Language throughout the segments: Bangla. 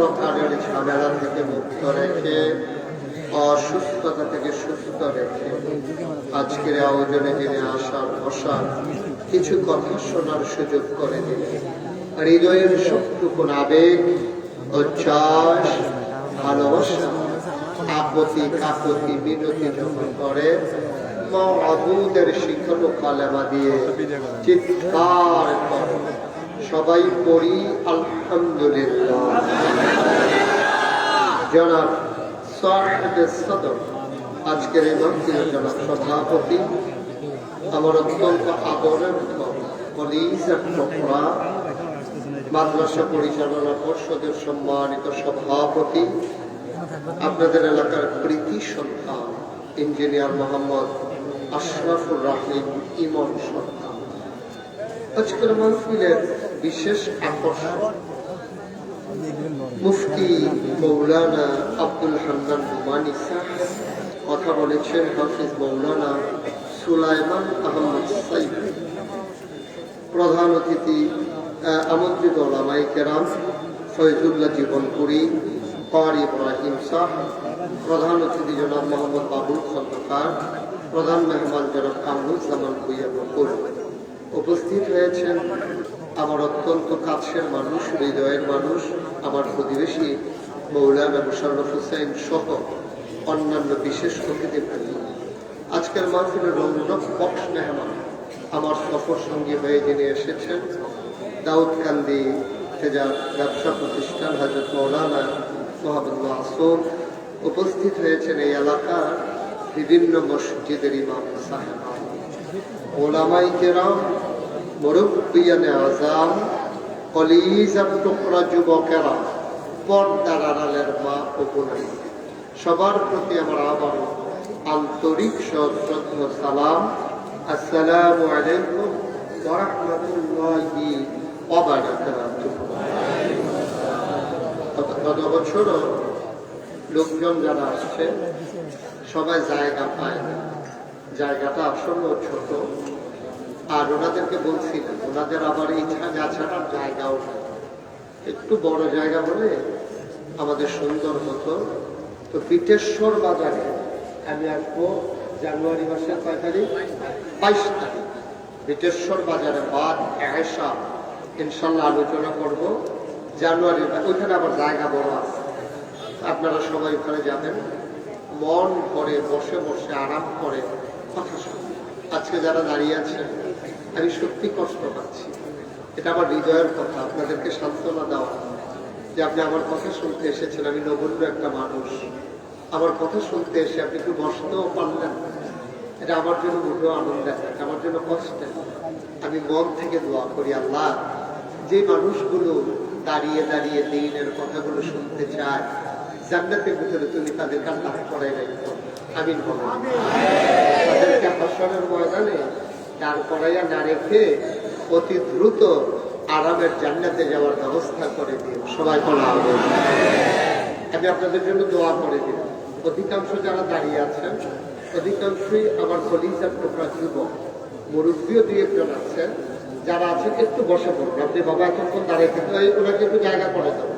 পরকালের ঝামেলা থেকে মুক্ত রেখে, অসুস্থতা থেকে সুস্থ রেখে আজকের আয়োজনে যিনি আসার বসার কিছু কথা শোনার সুযোগ করে দিলেন। হৃদয়ের সবটুকুন আবেগ, উচ্ছ্বাস, ভালোবাসা, আপত্তি কাকতি বিনতি যখন করে মাবুদের শিখানো কালেমা দিয়ে চিৎকার করে সবাই পড়ি আলহামদুলিল্লাহ। জনাব সাহেবে সদর আজকের এই মন্দিরের জনাব সভাপতি, আমার অত্যন্ত আদরের কলিজার টুকরা, মাদ্রাসা পরিচালনা পর্ষদের সম্মানিত সভাপতি, আপনাদের এলাকার কৃতি সন্তান ইঞ্জিনিয়ার মোহাম্মদ আশরাফুর রাহিম ইমন সরকার। আজকের মাহফিলের বিশেষ আকর্ষণ মুফতি মৌলানা আব্দুল হান্নান নুমানী সাহেব, কথা বলেছেন হাফিজ মৌলানা সুলাইমান আহমদ সাইফ, প্রধান অতিথি আমন্ত্রিত ওলামায়ে কেরাম ফয়জুল্লাহ জীবনপুরী, কারি ইব্রাহিম সাহেব, প্রধান অতিথি জনাব মোহাম্মদ বাবুল খন্দকার, প্রধান মেহমান জনাব কামরুজ্জামান ভুইয়া বকুল। উপস্থিত হয়েছেন আমার অত্যন্ত কাছের মানুষ, হৃদয়ের মানুষ, আমার প্রতিবেশী মৌলানা মুশাররফ হোসেন সহ অন্যান্য বিশেষ অতিথিবৃন্দ। আজকের মাহফিলের রৌনক বক্স মেহমান আমার সফর সঙ্গী হয়ে যিনি এসেছেন, দাউদকান্দি তেজার ব্যবসা প্রতিষ্ঠান হযরত মৌলানা মোহাম্মদ মাসুম। উপস্থিত হয়েছেন এই এলাকার বিভিন্ন মসজিদের ইমাম সাহেব, ওলামায়ে কেরাম, মুরব্বিয়ানে আযাম, কলিজার টুকরা যুবকেরা, পর্দার আড়ালের মা ও বোনেরা, সবার প্রতি আমার আবার আন্তরিক শ্রদ্ধা সালাম। আসসালামু আলাইকুম ওয়া রাহমাতুল্লাহি ওয়া বারাকাতুহু। গত বছর লোকজন যারা আসছে সবাই জায়গা পায় না, জায়গাটা আসলে ছোট, আর ওনাদেরকে বলছিলেন ওনাদের আবার ইচ্ছা গাছাটার জায়গাও একটু বড় জায়গা হলে আমাদের সুন্দর হতো। তো পিঠেশ্বর বাজারে আমি আসবো জানুয়ারি মাসের 22 তারিখ পিঠেশ্বর বাজারে বাদ এসা ইনশাল্লাহ আলোচনা করব জানুয়ারি। ওইখানে আবার জায়গা বড় আছে, আপনারা সবাই ওখানে যাবেন, মন করে বসে বসে আরাম করে কথা শুনবেন। আজকে যারা দাঁড়িয়ে আছেন আমি সত্যি কষ্ট পাচ্ছি, এটা আমার হৃদয়ের কথা, আপনাদেরকে সান্ত্বনা দেওয়া যে আপনি আমার কথা শুনতে এসেছেন। আমি নগণ্য একটা মানুষ, আমার কথা শুনতে এসে আপনি একটু বসতেও পারলেন, এটা আমার জন্য মোটেও আনন্দের, আমার জন্য কষ্টের। আমি মন থেকে দোয়া করি, আল্লাহ যে মানুষগুলো দাঁড়িয়ে দাঁড়িয়ে দিনের কথাগুলো শুনতে চায়, জান্নাতের ভিতরে তুমি তাদের কান্না করাই রাখো, আমিন বলো। তাদেরকে হাসরের ময়দানে দাঁড় করাইয়া না রেখে অতি দ্রুত আরামের জান্নাতে যাওয়ার ব্যবস্থা করে দিও, সবাই বলা হবে। আমি আপনাদের জন্য দোয়া করে দিই। অধিকাংশ যারা দাঁড়িয়ে আছেন অধিকাংশই আমার কলিজার টুকরা যুবক, মুরব্বীও দুই একজন আছেন, যারা আছেন একটু বসে পড়ুন। আপনি বাবা এতক্ষণ দাঁড়িয়ে কিন্তু ওনাকে একটু জায়গা করে দেন,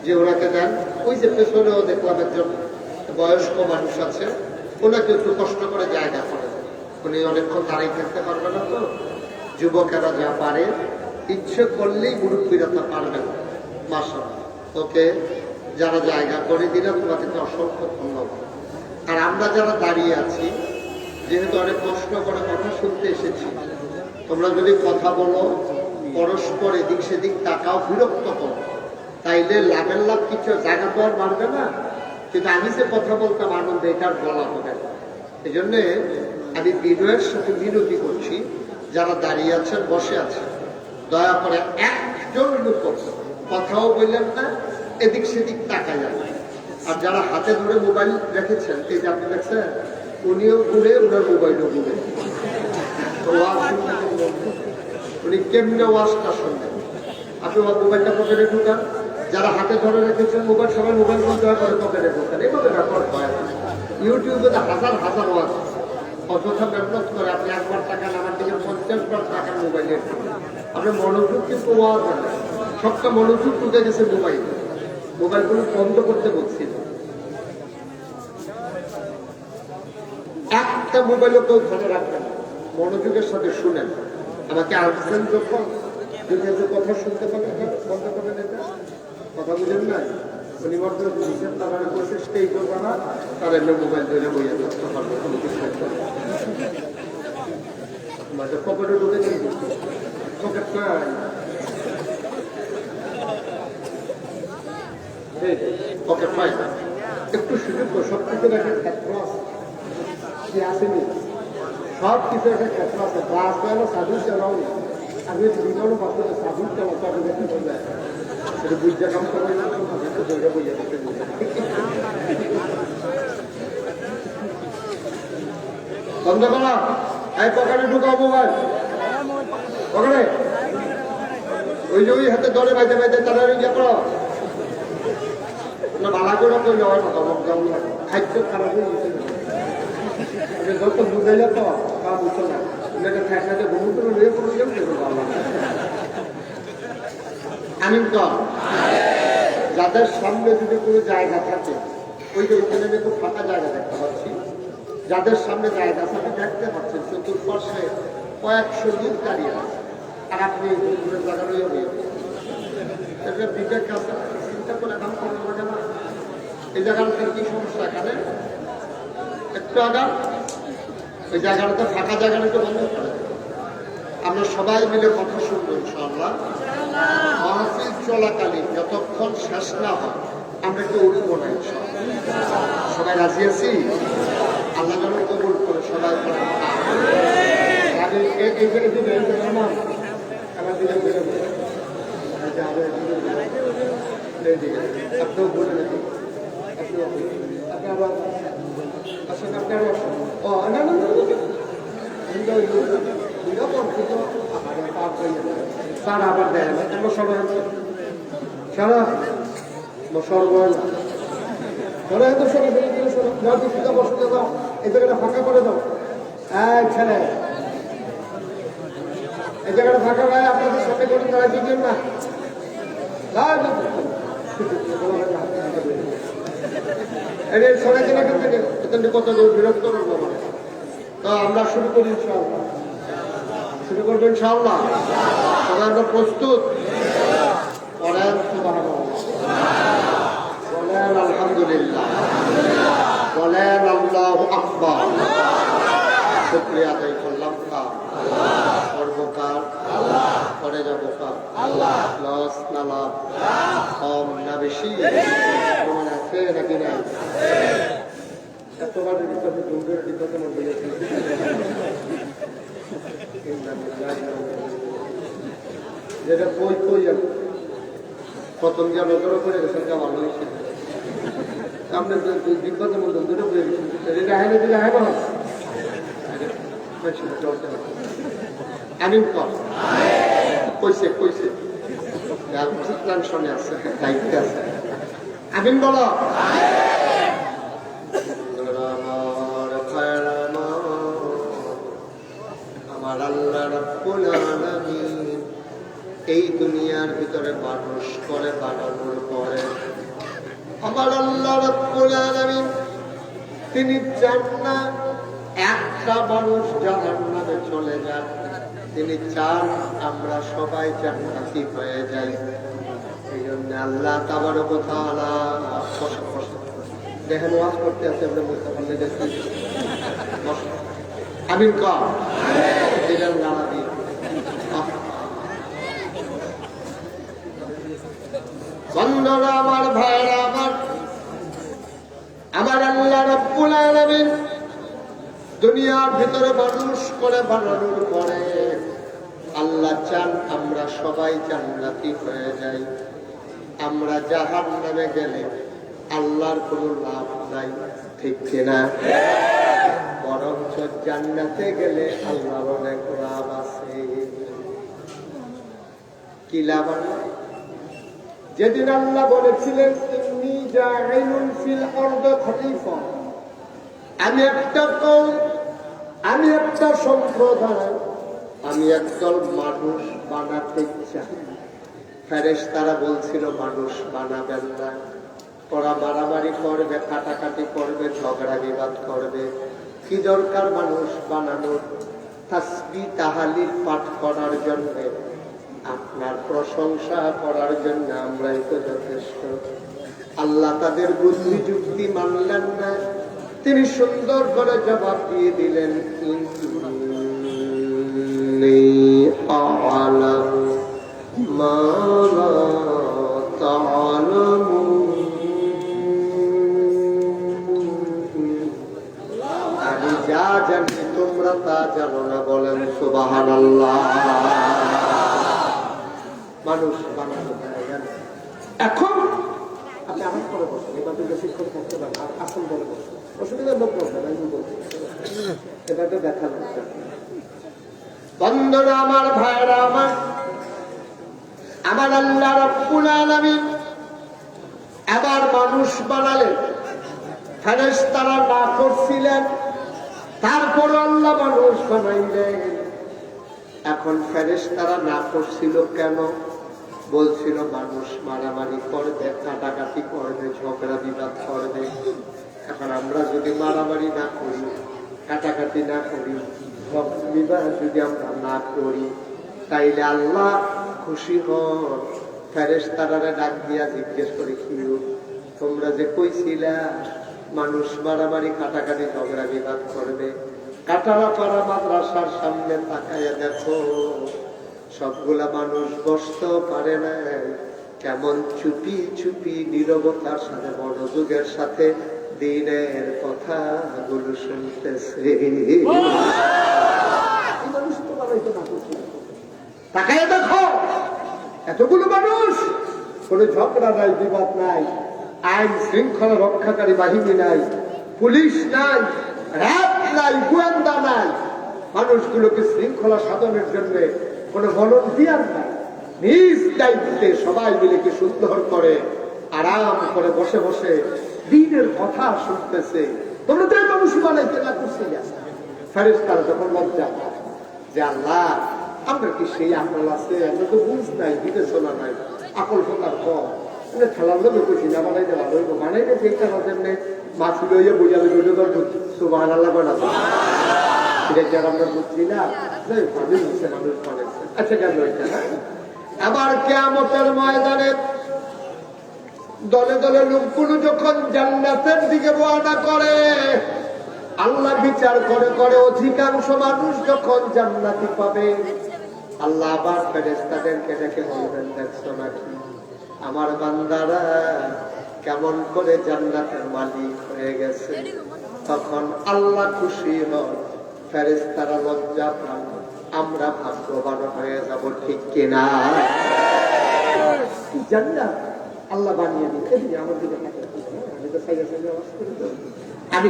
যে ওনাকে দেন। ওই যে পেছনেও দেখলাম একজন বয়স্ক মানুষ আছে, ওনাকে একটু কষ্ট করে জায়গা করে দেন, উনি অনেকক্ষণ দাঁড়িয়ে থাকতে পারবে না। তো যুবকেরা যা পারে, ইচ্ছে করলেই মুরব্বীরা তা পারবে না। মাশাআল্লাহ, ওকে যারা জায়গা করে দিলে তোমাদেরকে অসংখ্য ধন্যবাদ। আর আমরা যারা দাঁড়িয়ে আছি, যেহেতু অনেক কষ্ট করে কথা শুনতে এসেছি, তোমরা যদি কথা বলো, পরস্পর এদিক সেদিক তাকাও, বিরক্ত করো, তাইলে লাভের লাভ কিছু, জায়গা তো আর বাড়বে না। কিন্তু আমি যে কথা বলতাম আনন্দে, এটার বলা হবে না। এই জন্যে আমি বিনয়ের সাথে বিনতি করছি, যারা দাঁড়িয়ে আছেন বসে আছেন, দয়া করে একজন লোক কথাও বললেন না, এদিক সেদিক তাকা যাবে। আর যারা হাতে ধরে মোবাইল রেখেছেন, এই যে আপনি দেখছেন, উনিও ঘুরে, ওনার মোবাইলও ঘুরে, উনি কেমনে ওয়াজটা শুনবেন। আপনি মোবাইলটা পকেটে ঢুকান, যারা হাতে ধরে রেখেছেন মোবাইল, সবাই মোবাইল বন্ধ করে পকেটে ঢুকান, এভাবে রেকর্ড হয়। ইউটিউবে হাজার হাজার ওয়াজ, অযথা মেহনত করে আপনি একবার টাকা আমার দিকে 50 বার টাকার মোবাইলে, আপনার মনোযোগ কিন্তু ওয়াজ হয়, সবটা মনোযোগ ঢুকে গেছে মোবাইলে। মোবাইলগুলো বন্ধ করতে বলছিল। একটা মোবাইলও কেউ ধরে রাখবেন, মনোযোগের সাথে শুনেন। আমাকে আসছেন যখন যদি কথা শুনতে পারেন বন্ধ করে নিতে কথা বুঝেন না, উনি মাত্র নিষেধ লাগানো করছে সেই জন্য না, তার এমনি মোবাইল ধরে বইয়ে থাকতে পারবে কোনো কিছু পকেটে ঢুকে পকেট নাই পকেট পাই না, একটু সুযোগ সব কিছু একটা ক্ষেত্র আছে কি আসেনি, সব কিছু একটা ক্ষেত্র আছে। বাস গেল সাধু চালাও, আমি জীবনও ভাবতে সাধু চালাতে যায় সেটা বুঝতে কাম করে না, বইয়া দিতে বন্ধ করা। এই পকেটে ঢুকাও মোবাইল, পকেটে ওই যে ওই হাতে ধরে বাইতে বাইতে তারা ইয়ে করো না, বালা করে করলে হয় না, খাদ্য খারাপ হয়ে গেছে যত বুঝাইলে তো তা বুঝতো না, ঠেকনাতে ঘুমু করে নিয়ে পড়ছিলাম। আমি কম যাদের সামনে যদি কোনো জায়গা থাকে, ওই যে ওইখানে একটু ফাঁকা জায়গা দেখতে পাচ্ছি, যাদের সামনে জায়গা আছে আপনি দেখতে পাচ্ছেন চতুর্পাশে কয়েকশো লোক দাঁড়িয়ে আছে, আর আপনি জায়গাটা বিবেক আছে, চিন্তা করে কাম করার লাগে না। এই জায়গাটাতে কি সমস্যা, এখানে একটু আগাম ওই জায়গাটাতে ফাঁকা জায়গাটা একটু বন্ধ করে আমরা সবাই মিলে কথা শুনবো ইনশাআল্লাহ। মাহফিল চলাকালীন যতক্ষণ শেষ না হয় আমরা একটু উঠবো না ইনশাআল্লাহ। সবাই রাজি আছি? আল্লাহ যেন কবুল করে সবাই। আপনিও বলে নাকি স্যার আবার দেয় না সবাই সারা সর্বয় বসতে দাও, এই জায়গাটা ফাঁকা করে দাও। হ্যাঁ ছেলে এই জায়গাটা ফাঁকা ভাই, আপনাদের সাথে করে তারা দিবেন না, সরাইছে না কেন থেকে কত বিরক্ত করবো মানে। তো আমরা শুরু করি ইনশাআল্লাহ, শুরু করবো ইনশাআল্লাহ। সবাই আমরা প্রস্তুত? বলেন বলেন আলহামদুলিল্লাহ, বলেন আল্লাহু আকবার। শুকরিয়া আদায় করলাম সর্বকাল করে যাবো লস না লাভ, কম না বেশি, প্রমাণ আছে নাকি নাই? এতবার যেটা কই কই প্রথম যে নজর করে গেছেন ভালো হয়েছে, আপনার বিপদের মধ্যে দূরে করে গেছেন, এটা হয় না দিলে হয় না। আমিন কর কইছে কইছে টেনশনে আছে, দায়িত্বে আছে। আমিন বলো। আমার আল্লাহ রাব্বুল আলামিন এই দুনিয়ার ভিতরে মানুষ করে বানানোর পরে আমার আল্লাহ রাব্বুল আলামিন তিনি চান না একটা মানুষ জাহান্নামে চলে যান, তিনি চান আমরা সবাই জান্নাতি হয়ে যাই। এই জন্য আল্লাহ তাবারক ওয়া তাআলা দেখেন ওয়াজ করতে আছে, আমরা বলতে পারলে দেখি আমিন কর দিলেন নানা দিন। বন্ধুরা আমার, ভাইরা আমার, আমার আল্লাহ রাব্বুল আলামিন দুনিয়ার ভিতরে মানুষ করে বানানোর পরে আল্লাহ চান আমরা সবাই জান্নাতি হয়ে যাই। আমরা জাহান্নামে গেলে আল্লাহর কোনো লাভ নাই, ঠিক কিনা? বরঞ্চ জান্নাতে গেলে আল্লাহর অনেক লাভ আছে। কি লাভ? যেদিন আল্লাহ বলেছিলেন ইন্নী জাইলুন ফিল আরদি খলিফা, আমি একটা কওম, আমি একটা সম্প্রদায়, আমি একদল মানুষ বানাতে চাই। ফেরেশতারা বলছিল মানুষ বানাবেন না, ওরা মারামারি করবে, কাটাকাটি করবে, ঝগড়া বিবাদ করবে, কি দরকার মানুষ বানানোর? তাসবিহ তাহলিল পাঠ করার জন্য, আপনার প্রশংসা করার জন্য আমরাই তো যথেষ্ট। আল্লাহ তাদের বুদ্ধি যুক্তি মানলেন না, তিনি সুন্দর করে জবাব দিয়ে দিলেন, ইন্নী আ'লামু মা লা তা'লামুন, আমি যা জানি তোমরা তা জানো না। বলেন সুবহানাল্লাহ। মানুষ বানানো হয়ে গেল। এখন আপনি আমার করে বসেন, এবার দুটো শিক্ষক থাকতে পারেন, আর আসল বলে বসেন, অসুবিধার লোক বলবেন, আমি বলছি এবার তো দেখা লাগছে। বন্ধুরা আমার, ভাইরা আমার, আমার আল্লাহ রাব্বুল আলামিন এবার মানুষ বানালেন। ফেরেশতারা না করছিলেন, তারপর আল্লাহ মানুষ বানাইলেন। এখন ফেরেশতারা না করছিল কেন? বলছিল মানুষ মারামারি করবে, কাটাকাটি করবে, ঝগড়া বিবাদ করবে। এখন আমরা যদি মারামারি না করি, কাটাকাটি না করি, ঝগড়া বিবাদ যদি আমরা না করি, তাইলে আল্লাহ খুশি হন। ফেরেশতারারে ডাক দিয়া জিজ্ঞেস করে, কি তোমরা যে কইছিলা মানুষ মারামারি কাটাকাটি ঝগড়া বিবাদ করবে, কাটারাপাড়া মাদ্রাসার সামনে তাকাইয়া দেখো, সবগুলা মানুষ বসতেও পারে না, কেমন চুপি চুপি নীরবতার সাথে মনোযোগের সাথে দিনের কথাগুলো শুনতেছে। তাকাইয়া দেখো, এতগুলো মানুষ, কোন ঝগড়া নাই, বিবাদ নাই, আইন শৃঙ্খলা রক্ষাকারী বাহিনী নাই, পুলিশ নাই, র্যাব নাই, গোয়েন্দা নাই, মানুষগুলোকে শৃঙ্খলা সাধনের জন্য কোন ভলান্টিয়ার নাই, নিজ দায়িত্বে সবাই মিলে কি সুন্দর করে আরাম করে বসে বসে দিনের কথা শুনতেছে। তোমরা তো এই মানুষ বানাইতে না করছি। ফেরেশতারা যখন লজ্জা পায় যে আল্লাহ আমরা কি সেই আমল আছে, আমরা তো বুঝ নাই, বিবেচনা নাই, আকল ফোকার কম, খেলার লোক করছি না, বানাইতে ভালো হইব, বানাইতে যেটা জন্য মাছি লইয়া বইয়া সুবহানাল্লাহ বলা এটা কি আর আমরা বুঝছি না? মানুষ বানাইছে। আচ্ছা কেন এটা না? আবার কিয়ামতের ময়দানে দলে দলে লোকগুলো যখন জান্নাতের দিকে রওনা করে, আল্লাহ বিচার করে করে অধিকাংশ মানুষ যখন জান্নাতি পাবে, আল্লাহ আবার ফেরেশতাদেরকে ডেকে বলবেন, দেখছো নাকি আমার বান্দারা কেমন করে জান্নাতের মালিক হয়ে গেছে। তখন আল্লাহ খুশি হন, ফেরেশতারা লজ্জা পান, আমরা ভাগ্যবান হয়ে যাব। ঠিক কিনা? জান্নাত আল্লাহ বানিয়ে দিতে আমার দিকে আমি তো সাইয়া সাইয়া আওয়াজ করি তো আমি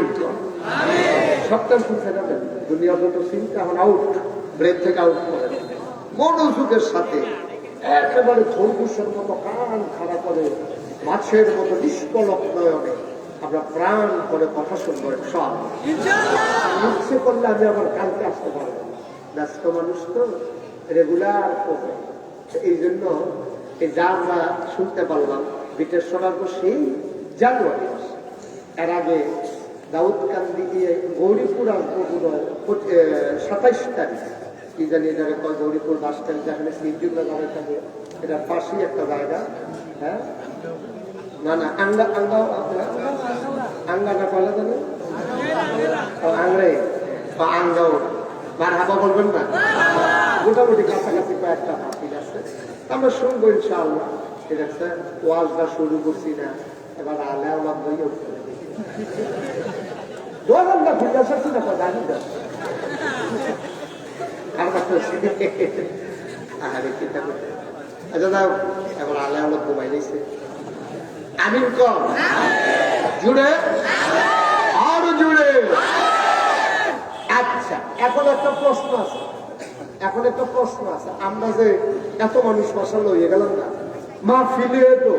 সপ্তাহ শুনছে না, দুনিয়া যত চিন্তা এখন আউট, ব্রেন থেকে আউট করে মনোযোগের সাথে একেবারে খরগোশের মতো কান খাড়া করে মাছের মতো নিষ্পলক নয়নে আমরা প্রাণ করে কথা শুনবো। সব ইচ্ছে করলে আমি আবার কালকে আসতে পারবো, ব্যস্ত মানুষ তো রেগুলার করবে। এই জন্য এই যা আমরা শুনতে পারলাম বিটের সভার সেই জানুয়ারি মাস, এর আগে দাউদকান্দি দিয়ে গৌরীপুর আসবো 27 তারিখ, কি জানি এটাকে কয় গৌরীপুর বাস স্ট্যান্ড, যেখানে সিজুল্লা গাড়ি থাকে, এটার পাশেই একটা জায়গা। হ্যাঁ না না আঙ্গা আঙ্গা আঙ্গা না কয়লা জানে আংরে বা আঙ্গাও মার হাবা বলবেন না, মোটামুটি কাছাকাছি কয়েকটা পাখির আছে, আমরা শুনবো ইনশাআল্লাহ। ঠিক আছে, ওয়াজটা শুরু করছি না, এবার আলে আমার বই উঠতে দোয়ার ঘুরে আসছি না জানি না আচ্ছা দাও, এবার আলে আলো ঘুমাই নিছে। আমিন কম জুড়ে আরো জুড়ে। আচ্ছা এখন একটা প্রশ্ন আছে, আমরা যে এত মানুষ মশাল হয়ে গেলাম না, মা ফিলে তো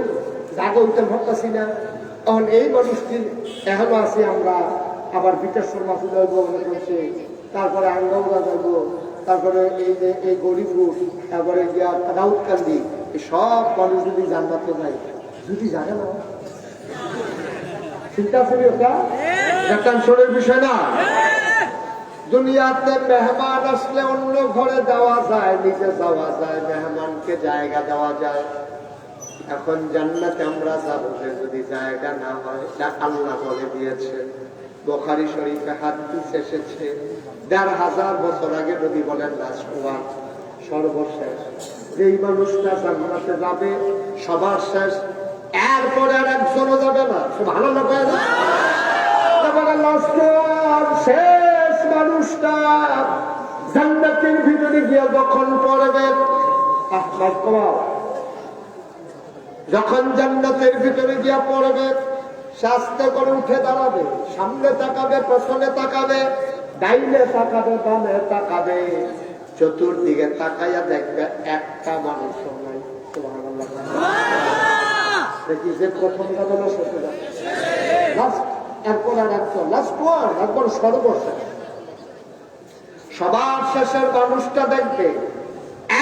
জাগা উঠতে ভাবতেছি না, তখন এই মানুষটি এখনো আছি আমরা, আবার বিটেশ্বর মাসু যাবো মনে করছে, তারপরে আঙ্গাউড়া যাবো, তারপরে এই যে এই গরিবপুর, তারপরে দাউদকান্দি, এই সব মানুষ যদি জান্নাতে যায়, যদি জানে না, চিন্তা করি ওটা টেনশনের বিষয় না। দুনিয়াতে মেহমান আসলে অন্য ঘরে যাওয়া যায়, নিজে যাওয়া যায়, মেহমানকে জায়গা দেওয়া যায়। এখন জান্নাতে আমরা যাবো, যদি জায়গা না হয়, যা আল্লাহ বলে দিয়েছেন। বুখারী শরীফে হাদিস এসেছে, ১৫০০ বছর আগে নবী বলেন, লাস্ট ওয়ান, সর্বশেষ যেই মানুষটা জান্নাতে যাবে সবার শেষ, এরপরে আর একজনও যাবে না। ভালো লাগে না? লাস্ট ওয়ান, শেষ মানুষটা জান্নাতের ভিতরে গিয়ে যখন পড়বে, যখন জান্নাতের ভিতরে গিয়া পড়বে, আস্তে করে উঠে দাঁড়াবে, সামনে তাকাবে, পেছনে তাকাবে, ডাইনে তাকাবে, বামে তাকাবে, চতুর্দিকে তাকাইয়া দেখবে একটা মানুষও নাই। দেখি যে প্রথম যাবে না সত্যি যাবে, এরপর আর একজন, লাস্ট ওয়ান, একবার সর্বশেষ, সবার শেষের মানুষটা দেখবে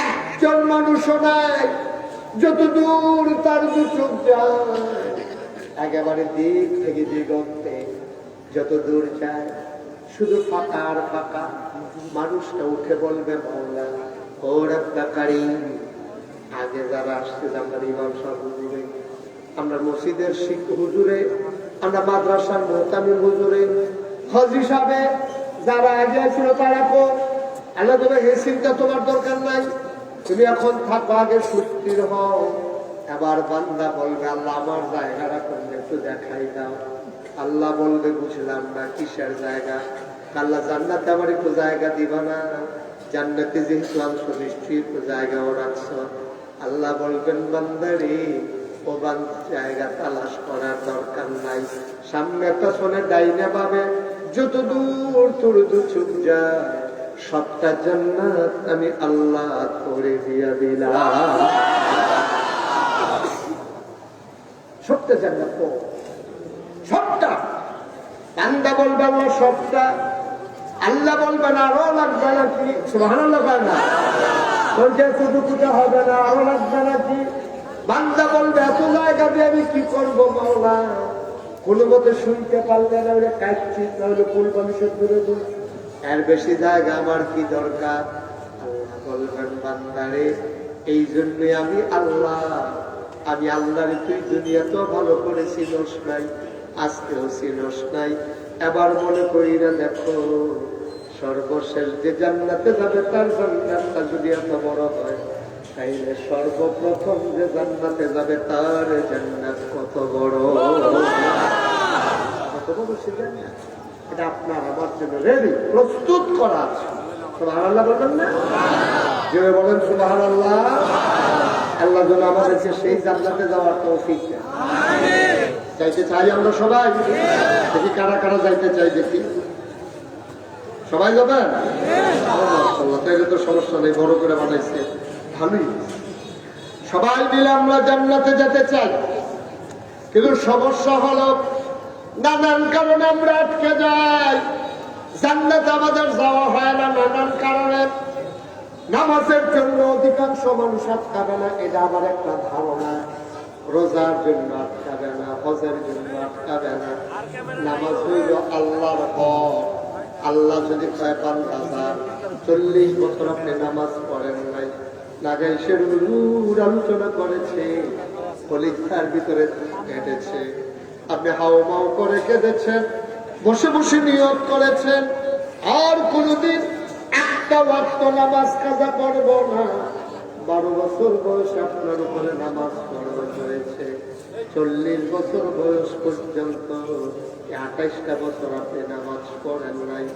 একজন মানুষও নাই। যত দূর তার দু চোখ যায়, একেবারে দিক থেকে দিগন্তে যত দূর যায় শুধু ফাঁকা আর ফাঁকা। মানুষটা উঠে বলবে, মাওলা ও রব্বে কারীম, আগে যারা আসছে, আমরা ইমাম সাহেব হুজুরে, আমরা মসজিদের শিক্ষক হুজুরে, আমরা মাদ্রাসার মুহতামিম হুজুরে, হাজী সাহেবে, যারা আগে ছিল তারা কো, আল্লাহ তবে এই চিন্তা তোমার দরকার নাই, তুমি এখন থাকো, আগে সুস্থির হও। এবার বান্দা বলবে, আল্লাহ আমার জায়গাটা করলে একটু দেখাই দাও। আল্লাহ বলবে, বুঝলাম না, কিসের জায়গা? আল্লাহ, জান্নাতে আমার একটু জায়গা দিবা না? জান্নাতে যেহেতু আনছো, নিশ্চয়ই একটু জায়গাও রাখছো। আল্লাহ বলবেন, বান্দারে, ও বান্দা, জায়গা তালাশ করার দরকার নাই, সামনে পেছনে ডাইনে পাবে, যত দূর তোর দু চোখ যায় সবটা জান্নাত আমি আল্লাহ করে দিয়া দিলাম। সবটা জান্নাত, সবটা। বান্দা বলবে, আল্লাহ সবটা। আল্লাহ বলবেন, আরো লাগবে নাকি? সুবহানাল্লাহ বলেন না? বলছে শুধু হবে না, আরো লাগবে নাকি? বান্দা বলবে, এত জায়গা দিয়ে আমি কি করবো মাওলা? কোনো মতে শুনতে পারলে না, ওরা কাটছি, তাহলে ফুল মানুষের দূরে দূর, এর বেশি জায়গা আমার কি দরকার? আল্লাহ বলবেন, বান্দারে, এই জন্য আমি আল্লাহরে তুই দুনিয়াতেও ভালো করে চিনস নাই, আজকেও চিনস নাই। এবার মনে করি না, দেখো সর্বশেষ যে জান্নাতে যাবে তার জান্নাতটা যদি এত বড় হয়, তাইলে সর্বপ্রথম যে জান্নাতে যাবে তার জান্নাত কত বড়, কত বড় সে জান্নাত। এটা আপনার আমার জন্য রেডি, প্রস্তুত করা আছে। সুবহানাল্লাহ বলবেন না? যে বলেন সুবহানাল্লাহ। আল্লাহ যেন আমাদেরকে সেই জান্নাতে যাওয়ার তৌফিক দেন। চাইতে চাই আমরা সবাই, দেখি কারা কারা যাইতে চাই, দেখি সবাই যাবেন? আল্লাহ, তাইলে তো সমস্যা নেই, বড় করে বানাইছে, ভালোই। সবাই মিলে আমরা জান্নাতে যেতে চাই, কিন্তু সমস্যা হলো নানান কারণে আমরা আটকে যাই, জান্নাতে আমাদের যাওয়া হয় না নানান কারণে। নামাজের জন্য অধিকাংশ মানুষ আটকাবে না, এটা আমার একটা ধারণা। রোজার জন্য আটকাবে না, হজের জন্য আটকাবে না। নামাজ হইল আল্লাহর হক। আল্লাহ যদি কয় ৫০০০, ৪০ বছর আপনি নামাজ পড়েন নাই, নাগাইশের আলোচনা করেছে, কলিজার ভিতরে কেটেছে, আপনি হাওমাও করে কেঁদেছেন, বসে বসে নিয়ত করেছেন, আর কোনদিন একটা ওয়াক্ত নামাজ কাজা করবো না। ১২ বছর বয়সে আপনার উপরে নামাজ ফরজ হয়েছে, ৪০ বছর বয়স পর্যন্ত ২৮টা বছর আপনি নামাজ পড়েন নাই,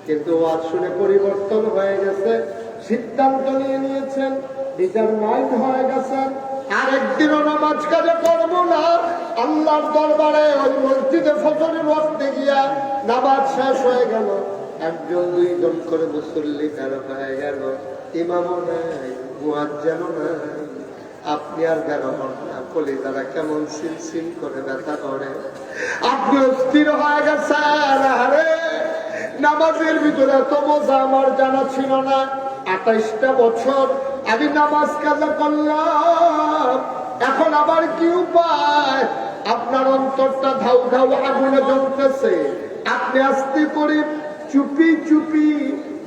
কিন্তু ওয়াজ শুনে পরিবর্তন হয়ে গেছে, সিদ্ধান্ত নিয়ে নিয়েছেন, নিজের মাইন্ড হয়ে গেছেন, আর একদিনও নামাজ কাজে করবো না। আল্লাহর দরবারে ওই মসজিদে ফজরের ওয়াক্তে গিয়া নামাজ শেষ হয়ে গেল, একজন দুইজন করে মুসল্লি কারো হয়ে গেল, ইমামও নাই, মুয়াজ্জিনও নাই, আপনি আর বের হন না, কলিজারা কেমন সিলসিল করে ব্যথা করে, আপনি অস্থির হয়ে গেছেন। আরে নামাজের ভিতরে এত মজা আমার জানা ছিল না, ২৮টা বছর আমি নামাজ কাজা করলাম, দিলাম, এখন আবার কি উপায়? আপনার অন্তরটা ধাউ ধাউ আগুনে জ্বলতেছে, আপনি আস্তে করে চুপি চুপি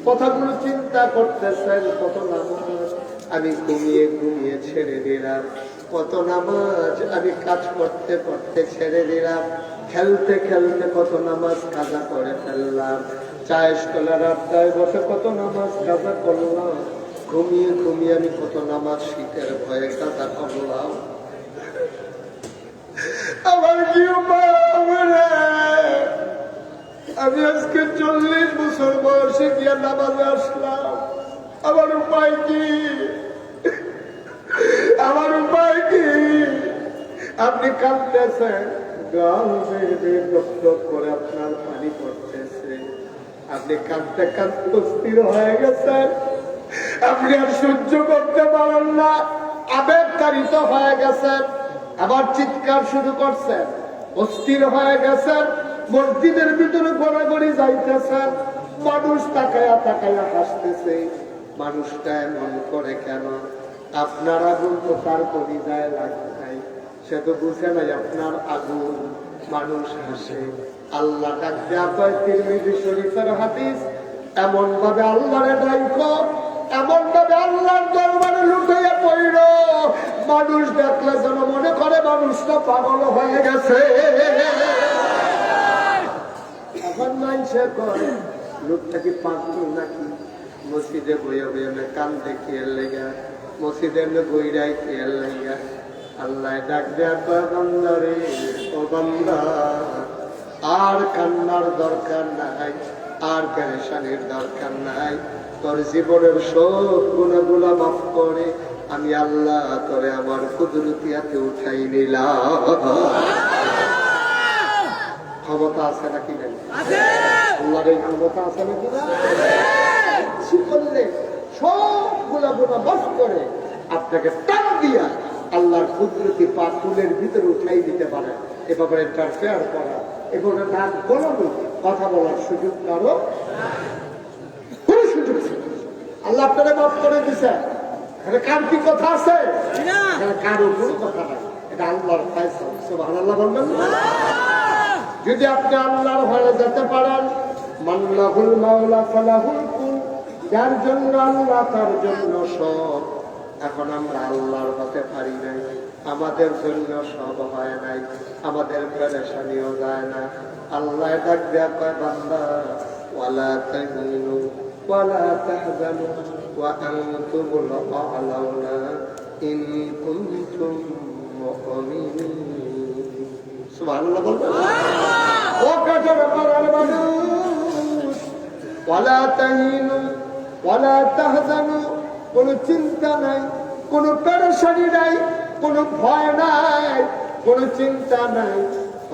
কথাগুলো চিন্তা করতেছেন। কত নামাজ আমি ঘুমিয়ে ঘুমিয়ে ছেড়ে দিলাম, কত নামাজ আমি কাজ করতে করতে ছেড়ে দিলাম, খেলতে খেলতে কত নামাজ কাজা করে ফেললাম, চায়ের স্টলের আড্ডায় বসে কত নামাজ কাজা করলাম, ঘুমিয়ে ঘুমিয়ে আমি কত নামাজ শীতের ভয়ে কাজা করলাম। আমার কি উপায় হবে রে? আমি আজকে 40 বছর বয়সে গিয়ে নামাজে আসলাম, আমার উপায় কি? আমার উপায় কি? আপনি কাঁদতেছেন, গাল বেয়ে করে আপনার পানি পড়তেছে, আপনি কাঁদতে কাঁদতে অস্থির হয়ে গেছেন, আপনি আর সহ্য করতে পারেন না, আবেগতাড়িত হয়ে গেছেন, আবার চিৎকার শুরু করছেন, অস্থির হয়ে গেছেন, মসজিদের ভিতরে ঘোরাঘুরি যাইতেছেন, মানুষ তাকায়া তাকায়া হাসতেছে, মানুষটা এমন করে কেন? আপনার আগুন তো তার কলিজায় লাগে নাই, সে তো বুঝে নাই আপনার আগুন। মানুষ হাসে, আল্লাহ ডাকতে আপনার তিরমিজি শরীফের হাদিস, এমন ভাবে আল্লাহরে ডাইকো, এমন ভাবে আল্লাহর দরবারে লুটাইয়া পড়ল, মানুষ দেখলে যেন মনে করে মানুষটা পাগল হয়ে গেছে। এখন মানুষে কয় লোকটা কি পাগল নাকি? মসজিদে বইয়া বইয়া কান্দে খেয়াল লেগা, মসজিদে বইরাই খেয়াল লেগা। আল্লাহ ডাক দেয়া বান্দারে, ও বান্দা, আর কান্নার দরকার নাই, আর পেরেশানির দরকার নাই, তোর জীবনের সব গুণাগুলা মাফ করে আমি আল্লাহ তোরে আমার কুদরতি হাতে উঠাই নিলাম। ক্ষমতা আছে নাকি নাই? আল্লাহর এই ক্ষমতা আছে নাকি? করলে সবগুলা গুণা মাফ করে আপনাকে টান দিয়া আল্লাহর কুদরতি পা ফুলের ভিতরে উঠাই দিতে পারে। এ ব্যাপারে ইন্টারফেয়ার করা, এভাবে নাক গলানো, কথা বলার সুযোগ কারো কোন সুযোগ ছিল? আল্লাহ আপনারা মাফ করে দিছে। এখানে কার কি কথা আছে? এখানে কারো কোনো কথা নাই, এটা আল্লাহর ফায়সালা। সুবহানাল্লাহ বলবেন। যদি আপনি আল্লাহর হয়ে যেতে পারেন, মাল্লাহুল মাওলা ফালাহুল কুল, যার জন্য আল্লাহ তার জন্য সব। এখন আমরা আল্লাহর হতে পারি নাই, আমাদের জন্য সব হয় নাই, আমাদের পেরেশানিও যায় না। আল্লাহ ডাক দেয়া কয়, বান্দা, ওয়ালা তাহিনু ওয়ালা তাহজানু ওয়া আনতুমুল আ'লাউনা ইন কুনতুম মুমিনিন। সুবহানাল্লাহ বলবেন। ও কাটার পাড়ার মানুষ, ওয়ালা তাহিনু ওয়ালা তাহজানু, কোনো চিন্তা নাই, কোনো পেরেশানি নাই, কোনো ভয় নাই, কোনো চিন্তা নাই,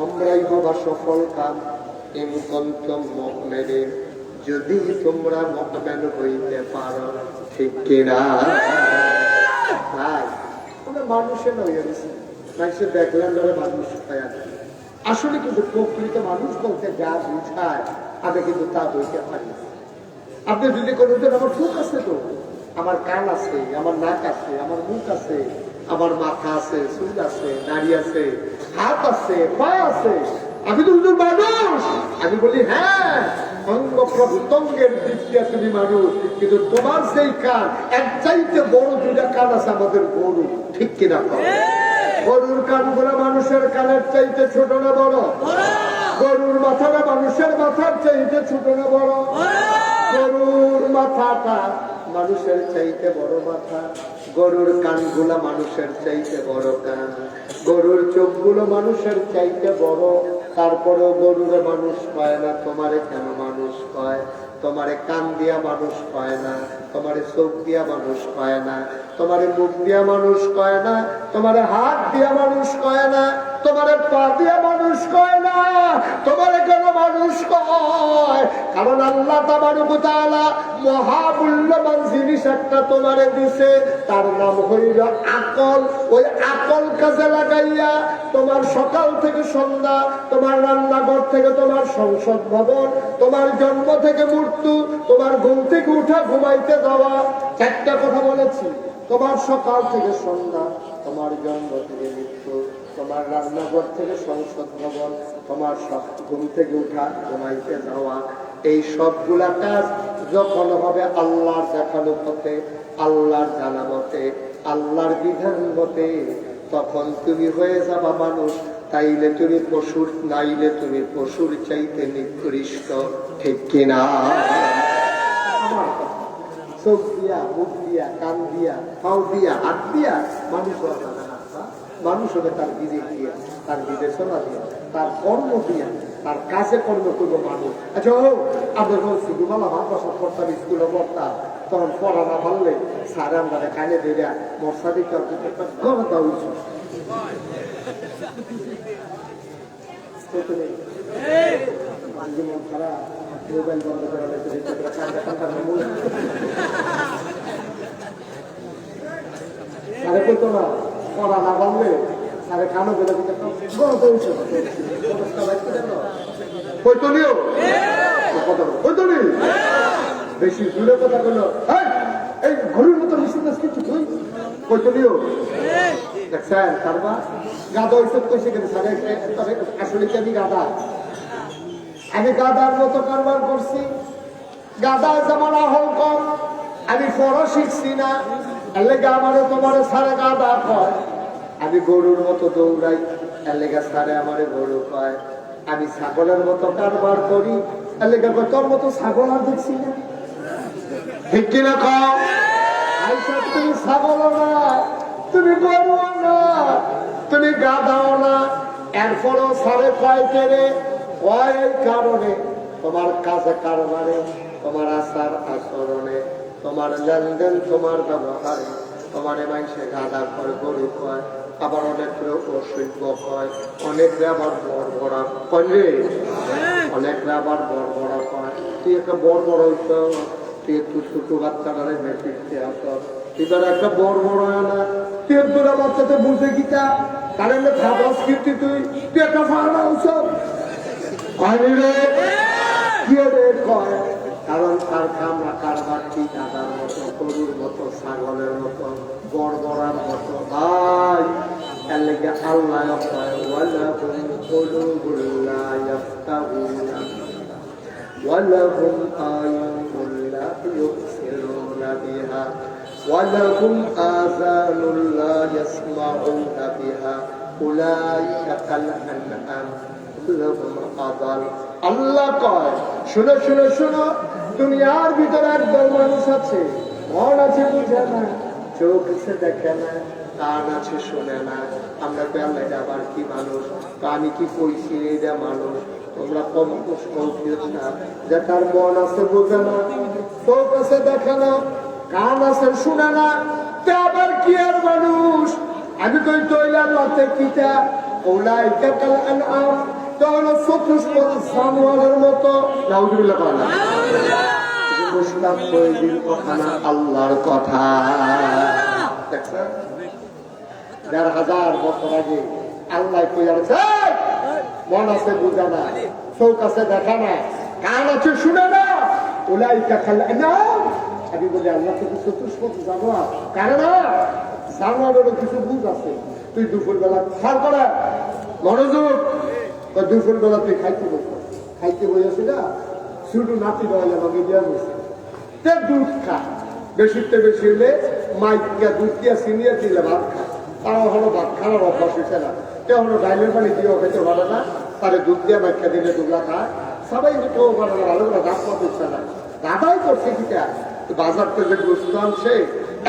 আমরাই হবা সফল কাম। ইন কুনতুম মুমিনিন, যদি তোমরা মুমিন হইতে পারো, ঠিক কিনা? ভাই, আমরা মানুষে নয়, মানুষে দেখলেন ধরে মানুষ পায়। আসলে কিন্তু প্রকৃত মানুষ বলতে যা বুঝায় আগে কিন্তু তা বইতে পারি। আপনি যদি কোনোদিন আমার চোখ আছে, তো আমার কান আছে, আমার নাক আছে, আমার মুখ আছে, আমার মাথা আছে, চুল আছে, নাড়ি আছে, হাত আছে, পা আছে, আমি তো মানুষ। আমি বলি হ্যাঁ, অঙ্গ প্রত্যঙ্গের দিক দিয়ে তুমি মানুষ, কিন্তু তোমার সেই কান, এক চাইতে বড় দুটা কান আছে আমাদের গরু, ঠিক কিনা? গরুর কানগুলো মানুষের কানের চাইতে ছোট না বড়? গরুর মাথাটা মানুষের মাথার চাইতে ছোট না বড়? গরুর মাথাটা মানুষের চাইতে বড় মাথা, গরুর কানগুলা মানুষের চাইতে বড় কান, গরুর চোখগুলো মানুষের চাইতে বড়। তারপরেও গরুরে মানুষ পায় না, তোমারে কেন মানুষ পায়? তোমারে কান দিয়া মানুষ পায় না, তোমারে চোখ দিয়া মানুষ পায় না, তোমারে মুখ দিয়া মানুষ কয় না, তোমারে হাত দিয়া মানুষ কয় না, তোমারে পা দিয়া মানুষ কয় না। তোমারে কেন মানুষ কয়? কারণ আল্লাহ তাবারক ওয়া তাআলা মহামূল্যবান জিনিস একটা তোমারে দিছে, তার নাম হইল আকল। ওই আকল কাজে লাগাইয়া তোমার সকাল থেকে সন্ধ্যা, তোমার রান্নাঘর থেকে তোমার সংসদ ভবন, তোমার জন্ম থেকে মৃত্যু, তোমার ঘুম থেকে উঠা ঘুমাইতে যাওয়া, চারটা কথা বলেছি। তোমার সকাল থেকে সন্ধ্যা, তোমার জন্ম থেকে মৃত্যু, তোমার রান্নাঘর থেকে সংসদ ভবন, তোমার সব ঘুম থেকে উঠা, ঘুমাইতে যাওয়া, এই সবগুলা কাজ যখন হবে আল্লাহর দেখানো পথে, আল্লাহর জানা মতে, আল্লাহর বিধান মতে, তখন তুমি হয়ে যাবা মানুষ। তাইলে তুমি পশুর, নাইলে তুমি পশুর চাইতে নিকৃষ্ট। ঠিক কিনা? চোখ দিয়া, মুখ দিয়া, কান দিয়া, পাও দিয়া, হাত দিয়া মানুষ মানুষ হবে তার বিবেক দিয়া, তার বিবেচনা দিয়া, তার কর্ম দিয়া, তার কাজে কর্ম করবো মানুষ। আচ্ছা হোক, আমরা বলছি দুবেলা ভাত বসা পড়তাম, স্কুলে পড়তাম, তখন পড়া না পারলে স্যার আমরা কানে দিয়ে মশা দিতে ঘরে দেওয়া উচিত। খারাপ মোবাইল বন্ধ করা আরে কইতো না, পড়া না পারলে আরে খানো বেলা কইতলিও বেশি দূরে কথা বললো, এই ঘড়ির মতো মিশিস কিছু তুই কইতলিও দেখছেন কারবা গাদা ওইসব কইছে কেন আসলে কি আমি গাদা? আমি গাদার মতো কারবার করছি, গাদা যেমন আহল কম, আমি পড়া শিখছি না, এলেগা আমারে তোমার সারে গাদা কয়। আমি গরুর মতো দৌড়াই, এলেগা সারে আমারে গরু কয়। আমি ছাগলের মতো কারবার করি, এলেগা তোর মতো ছাগল আর দেখছি না। ঠিক কিনা কও? তুমি ছাগলও না, তুমি গরুও না, তুমি গাদাও না, এরপরও সারে কয় কেড়ে কয় এই কারণে তোমার কাজে কারবারে, তোমার আচার আচরণে, তোমার লেনদেন, তোমার ব্যবহারে তোমারে মানুষে গাদা করে, গরু কয়, আবার অনেক অসভ্য কয়, অনেকরে আবার বড় বড়া কয় রে, অনেকরে আবার বড় বড়া কয়। তুই একটা বড় বড় হইত, তুই একটু ছোট বাচ্চাটারে মেট্রিকতে আস, তুই তার একটা বড় বড় হয় না, তুই তোরা বাচ্চাতে বুঝে গীতা তাহলে খাবার কীর্তি, তুই তুই একটা ফাড়া উৎসব কারণ তার কামরা কারবার ঠিক আদার মতো, গরুর মতো, ছাগলের মতো, বড় বড়ার মতো। ভাই এর লেগে আল্লাহ ولهم أعين لا يبصرون بها ولهم آذان لا يسمعون بها أولئك كالأنعام لهم أضل। আল্লাহ কয়, শুনো শুনো শুনো, দুনিয়ার ভিতরে একদল মানুষ আছে, মন আছে বুঝে না, চোখ আছে দেখে না, কান আছে শুনে না। আমরা পেলে আবার কি মানুষ? তা আমি কি কইছি এটা মানুষ? তোমরা কম কনফিউজ না, যে তার মন আছে বোঝে না, চোখ আছে দেখে না, কান আছে শুনে না, তা আবার কি আর মানুষ? আমি কই তৈলার লাতে কিটা ওলাইকা কাল আনআম, তাহলে চতুষ্পদ জানোয়ারের মতো। নাউজুবিল্লাহ বলা মুস্তাক কইদিন কথা না, আল্লাহর কথা। দেখছেন ১,৫০০ বছর আগে আল্লাহ কইয়াছে, মন আছে বুঝা না, চোখ আছে দেখা না, কান আছে শুনে না, ওলাইকা কাল আনআম। আমি বলি আল্লাহ কিন্তু চতুষ্পদ জানোয়ার, কারণ জানোয়ারেরও কিছু বুঝ আছে। তুই দুপুর বেলা খার করে মনোযোগ, দুপুর বেলা তুই খাইতে বসে না, শুধু নাতি দেওয়ালে আমাকে দেওয়া বসে দুধ খা, বেশিতে বেশি হলে মাইকা দুধ দিয়া সিনিয়ে দিলে ভাত খা। তারা হলো ভাত খাওয়ার অভ্যাস হয়েছে না, কেউ হলো ডাইলের পানি দিয়েও খেতে পারে না, তারে দুধ দিয়ে মাইকা দিলে দুগলা খায়। সবাই কেউ পারে না, ভালো করে দাঁত পাতে ইচ্ছা না, দাদাই করছে কিটা বাজার থেকে গুস্ত আনছে,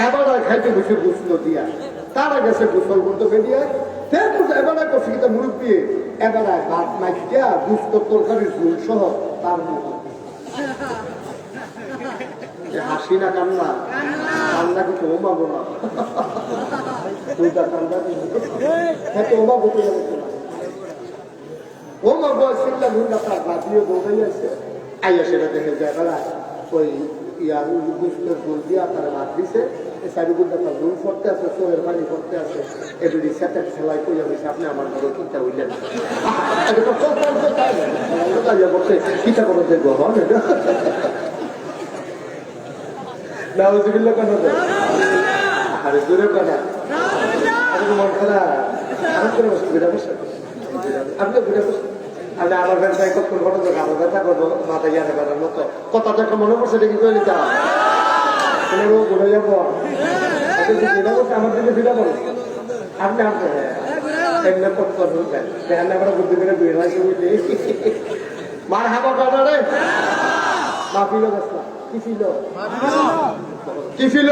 এবার খাইতে বসে গুস্ত দিয়া, তারা গেছে গোসল করতে বেরিয়ে, এবার করছে কিটা মুরুখ দিয়ে, এবার ভাত মাইকিয়া গুস্ত তরকারি ঝুল সহ তার মুখ। হাসি না কান্না? কান্না কিন্তু ওমাবো না, দুইটা কান্না কিন্তু ওমাবো তো ওমাবো সিল্লা ঘুরটা তার বাদিয়ে বউটাই আছে। আইয়া সেটা দেখে যায় বেলা ওই ইয়ার গুস্তের ঝুল দিয়া তারা ভাত দিছে, চারিগুলো তার ঝুল পড়তে আছে, চোরের পানি পড়তে আছে, এগুলি সেটা সেলাই করিয়া দিয়েছে, আপনি আমার ঘরে চিন্তা হইলেন চিন্তা করে দেখবো হন এটা নাউজুবিল্লাহ কেন আরে দূরে কেনা মন খারাপ আমি করে বসে ঘুরে বসে আপনি ঘুরে বসে আমি আমার ব্যবসায় কখন ঘটে যাবো আমার ব্যথা করবো মাথায় ইয়াতে করার মতো কথা দেখা মনে পড়ছে দেখি করে নিতে ঘুরে যাবো আমার দিকে ফিরে পড়ে আপনি আপনি এমনি কত দেখেন না বুদ্ধি করে বিয়ে হয় মার হাবা কথা রে মা ফিল কি ছিল কি ছিল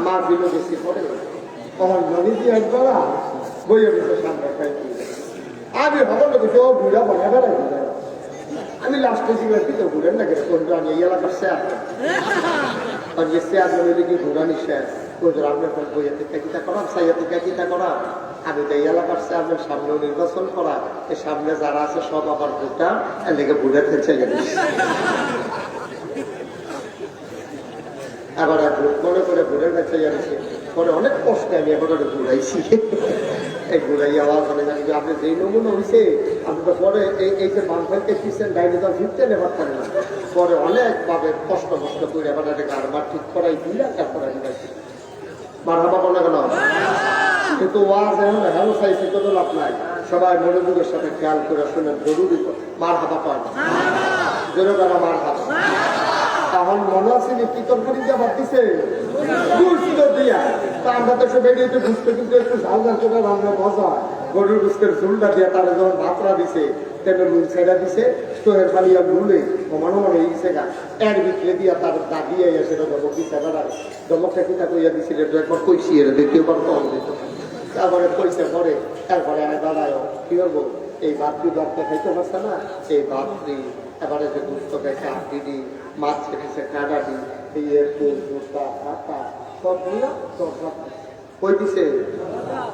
মা ফিল বেশি পড়ে আমার নদী দিয়ে একবার বইয়ে গেছে সামনে খাইছি আমি হবো না কিছু ঘুরা বনে বেড়াই আমি লাস্টে জিজ্ঞাসা কি তো ঘুরেন না গেছে কোনটা আমি এই এলাকার শেয়ার আর যে শেয়ার বলে কি ঘুরানি শেয়ার ওদের আপনার বইয়াতে কিতা করা সাইয়াতে কিতা করা আমি তো এই এলাকার শেয়ারের সামনেও নির্বাচন করা এই সামনে যারা আছে সব আবার ভোটা এর লেগে বুড়াতে চলে গেছে আবার এক লোক মনে করে ঘুরে গেছে জানিছে পরে অনেক কষ্টে আমি এবার ঘুরাইছি এই ঘুরাই আওয়াজ অনেক জানি আপনি যেই নমুনা হয়েছে আপনি তো পরে এই যে বাম ফেলতে ফিরছেন ডাইনি তো ফিরতে নেবার পারে না পরে অনেকভাবে কষ্ট করে এবার একটা গাড়মার ঠিক করাই দিলে তারপরে আমি গেছি মার হাবা বলে গেল কিন্তু ওয়াজ এখন হেলো চাইছি তো লাভ নাই সবাই মনোযোগের সাথে খেয়াল করে শুনেন জরুরি মার হাবা পায় জোরে করা মার হাবা তখন মনে আছে কি তরকারি যা ভাবতেছে দিয়া তা আমরা তো সব একটু বুঝতে কিন্তু একটু ঝাল ঝাল করে রান্না মজা গরুর বুঝতে ঝুলটা দিয়া তারা যখন ভাতরা দিছে তেমন নুন ছেড়া দিছে স্টোরের ফালিয়া ভুলে সমানো মানে এই সেগা এর ভিতরে দিয়া তার দাবি এসে দমক দিছে বেড়ায় দমকটা কিনা কইয়া দিছিল একবার কইছি এর দেখি এবার কম দিত তারপরে কইছে পরে তারপরে আমি দাঁড়ায় কি করবো এই ভাতটি ভাতটা খাইতে পারছে না এই ভাতটি এবারে যে গুস্ত খাইছে আটি মাছ খেয়েছে কাটা দি এই জুতা কাটা সব নিয়ে কই দিছে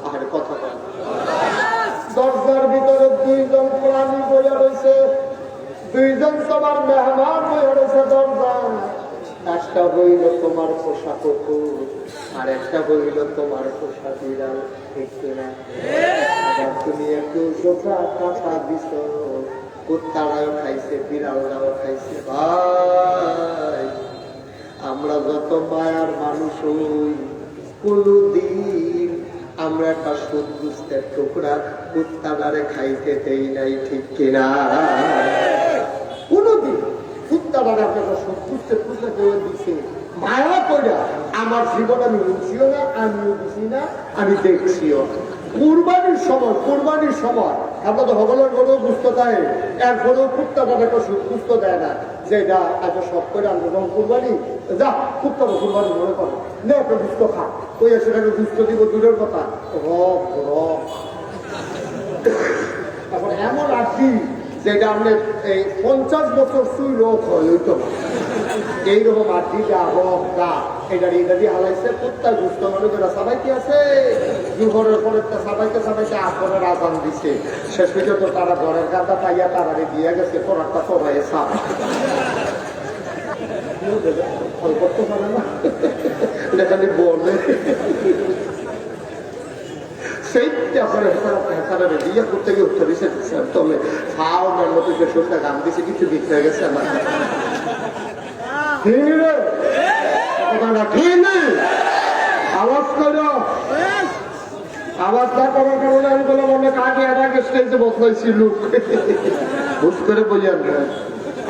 আর কথা বল দরজার ভিতরে দুইজন প্রাণী বইয়া রয়েছে দুইজন তোমার মেহমান বইয়া রয়েছে দরজা একটা হইল তোমার পোষা কুকুর আর একটা হইল তোমার পোষা বিড়াল ঠিক না তুমি একটু চোখা কাটা দিছ কুত্তারাও খাইছে বিড়ালরাও খাইছে ভাই আমরা যত মায়ার মানুষ হই কোনদিন আমরা একটা সবুজের টুকরা কুত্তাটারে খাইতে দেই নাই ঠিক কিনা কোনদিন কুত্তাটারে আপনারা সবুজের টুকরা কেউ দিছে মায়া কইরা আমার জীবন আমি বুঝছিও না আমিও বুঝি না আমি দেখছিও কুরবানির সময় আমরা তো সকলের গরু বুঝতে দেয় এর গরু কুত্তাটার একটা সুস্থ দেয় না যে এটা এত সব করে আমরা যখন কুরবানি যা কুত্তাটা কুরবানি মনে করো নে একটা বুঝতে খা ওই সেখানে বুঝতে দিব দূরের কথা রব রব এখন এমন আছি যেটা আপনি এই 50 বছর সুই রোগ হয় ওইতো এইরকম আটিটা রব গা এটা দিয়ে হালাইছে কুত্তা গুস্ত মনে করে সবাই কি আছে জুহরের পরে সবাইকে আসরের আজান দিছে শেষ পর্যন্ত তারা ঘরের গাদা পাইয়া তারা দিয়ে গেছে পরাটা পড়াইয়ে সাপ করতে পারে না এটা খালি বলবে সেইটা করে দিয়ে করতে গিয়ে উঠতে দিছে তবে ফাও মান মতো যে সরটা গান দিছে কিছু দিক হয়ে গেছে আমার আওয়াজ করো আওয়াজ না করার কারণে আমি বলে মনে কাকে এটাকে স্টেজে বসলাইছি লোক বুঝ করে বলিয়া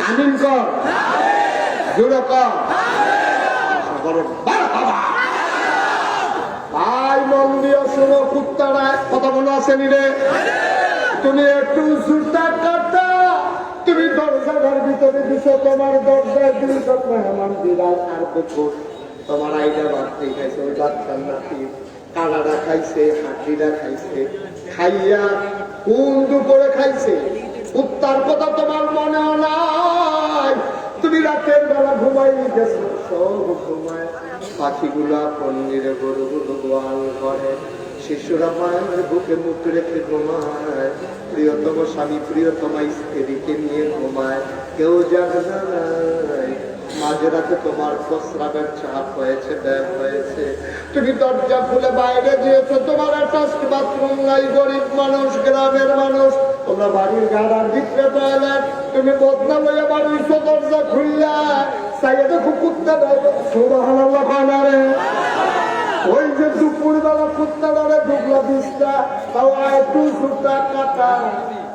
আমিন কর জোরে কর ভাই মন দিয়ে শোনো কুত্তারা কথা বলো আসেনি রে তুমি একটু জুতা কাটা তুমি দরজার ভিতরে দিছো তোমার দরজায় দুইজন মেহমান বিড়াল আর কুকুর তোমার আইডা ভাত খাইছে ওই বাচ্চার নাতি কালারা খাইছে হাতিরা খাইছে খাইয়া কোন দুপুরে খাইছে কুত্তার কথা তোমার মনেও নাই তুমি রাতের বেলা ঘুমাই গেছো সব ঘুমায় পাখিগুলা পন্নিরে গরুগুলো গোয়াল ঘরে শিশুরা মায়ের বুকে মুখ রেখে ঘুমায় প্রিয়তম স্বামী প্রিয়তমা স্ত্রীকে নিয়ে ঘুমায় কেউ জানে নাই মাঝরাতে তোমার প্রস্রাবের চাপ হয়েছে ব্যায়াম হয়েছে তুমি দরজা খুলে বাইরে গিয়েছো তোমার অ্যাটাচ বাথরুম নাই গরিব মানুষ গ্রামের মানুষ তোমরা বাড়ির গাড়ার ভিতরে টয়লেট তুমি বদনা লইয়া বাড়ির দরজা খুললা সাইডে কুকুরটা সুবহানাল্লাহ কানারে ওই যে দুপুরবেলা কুত্তারে ঢুকলা দিসটা তাও একটু জুতা কাটা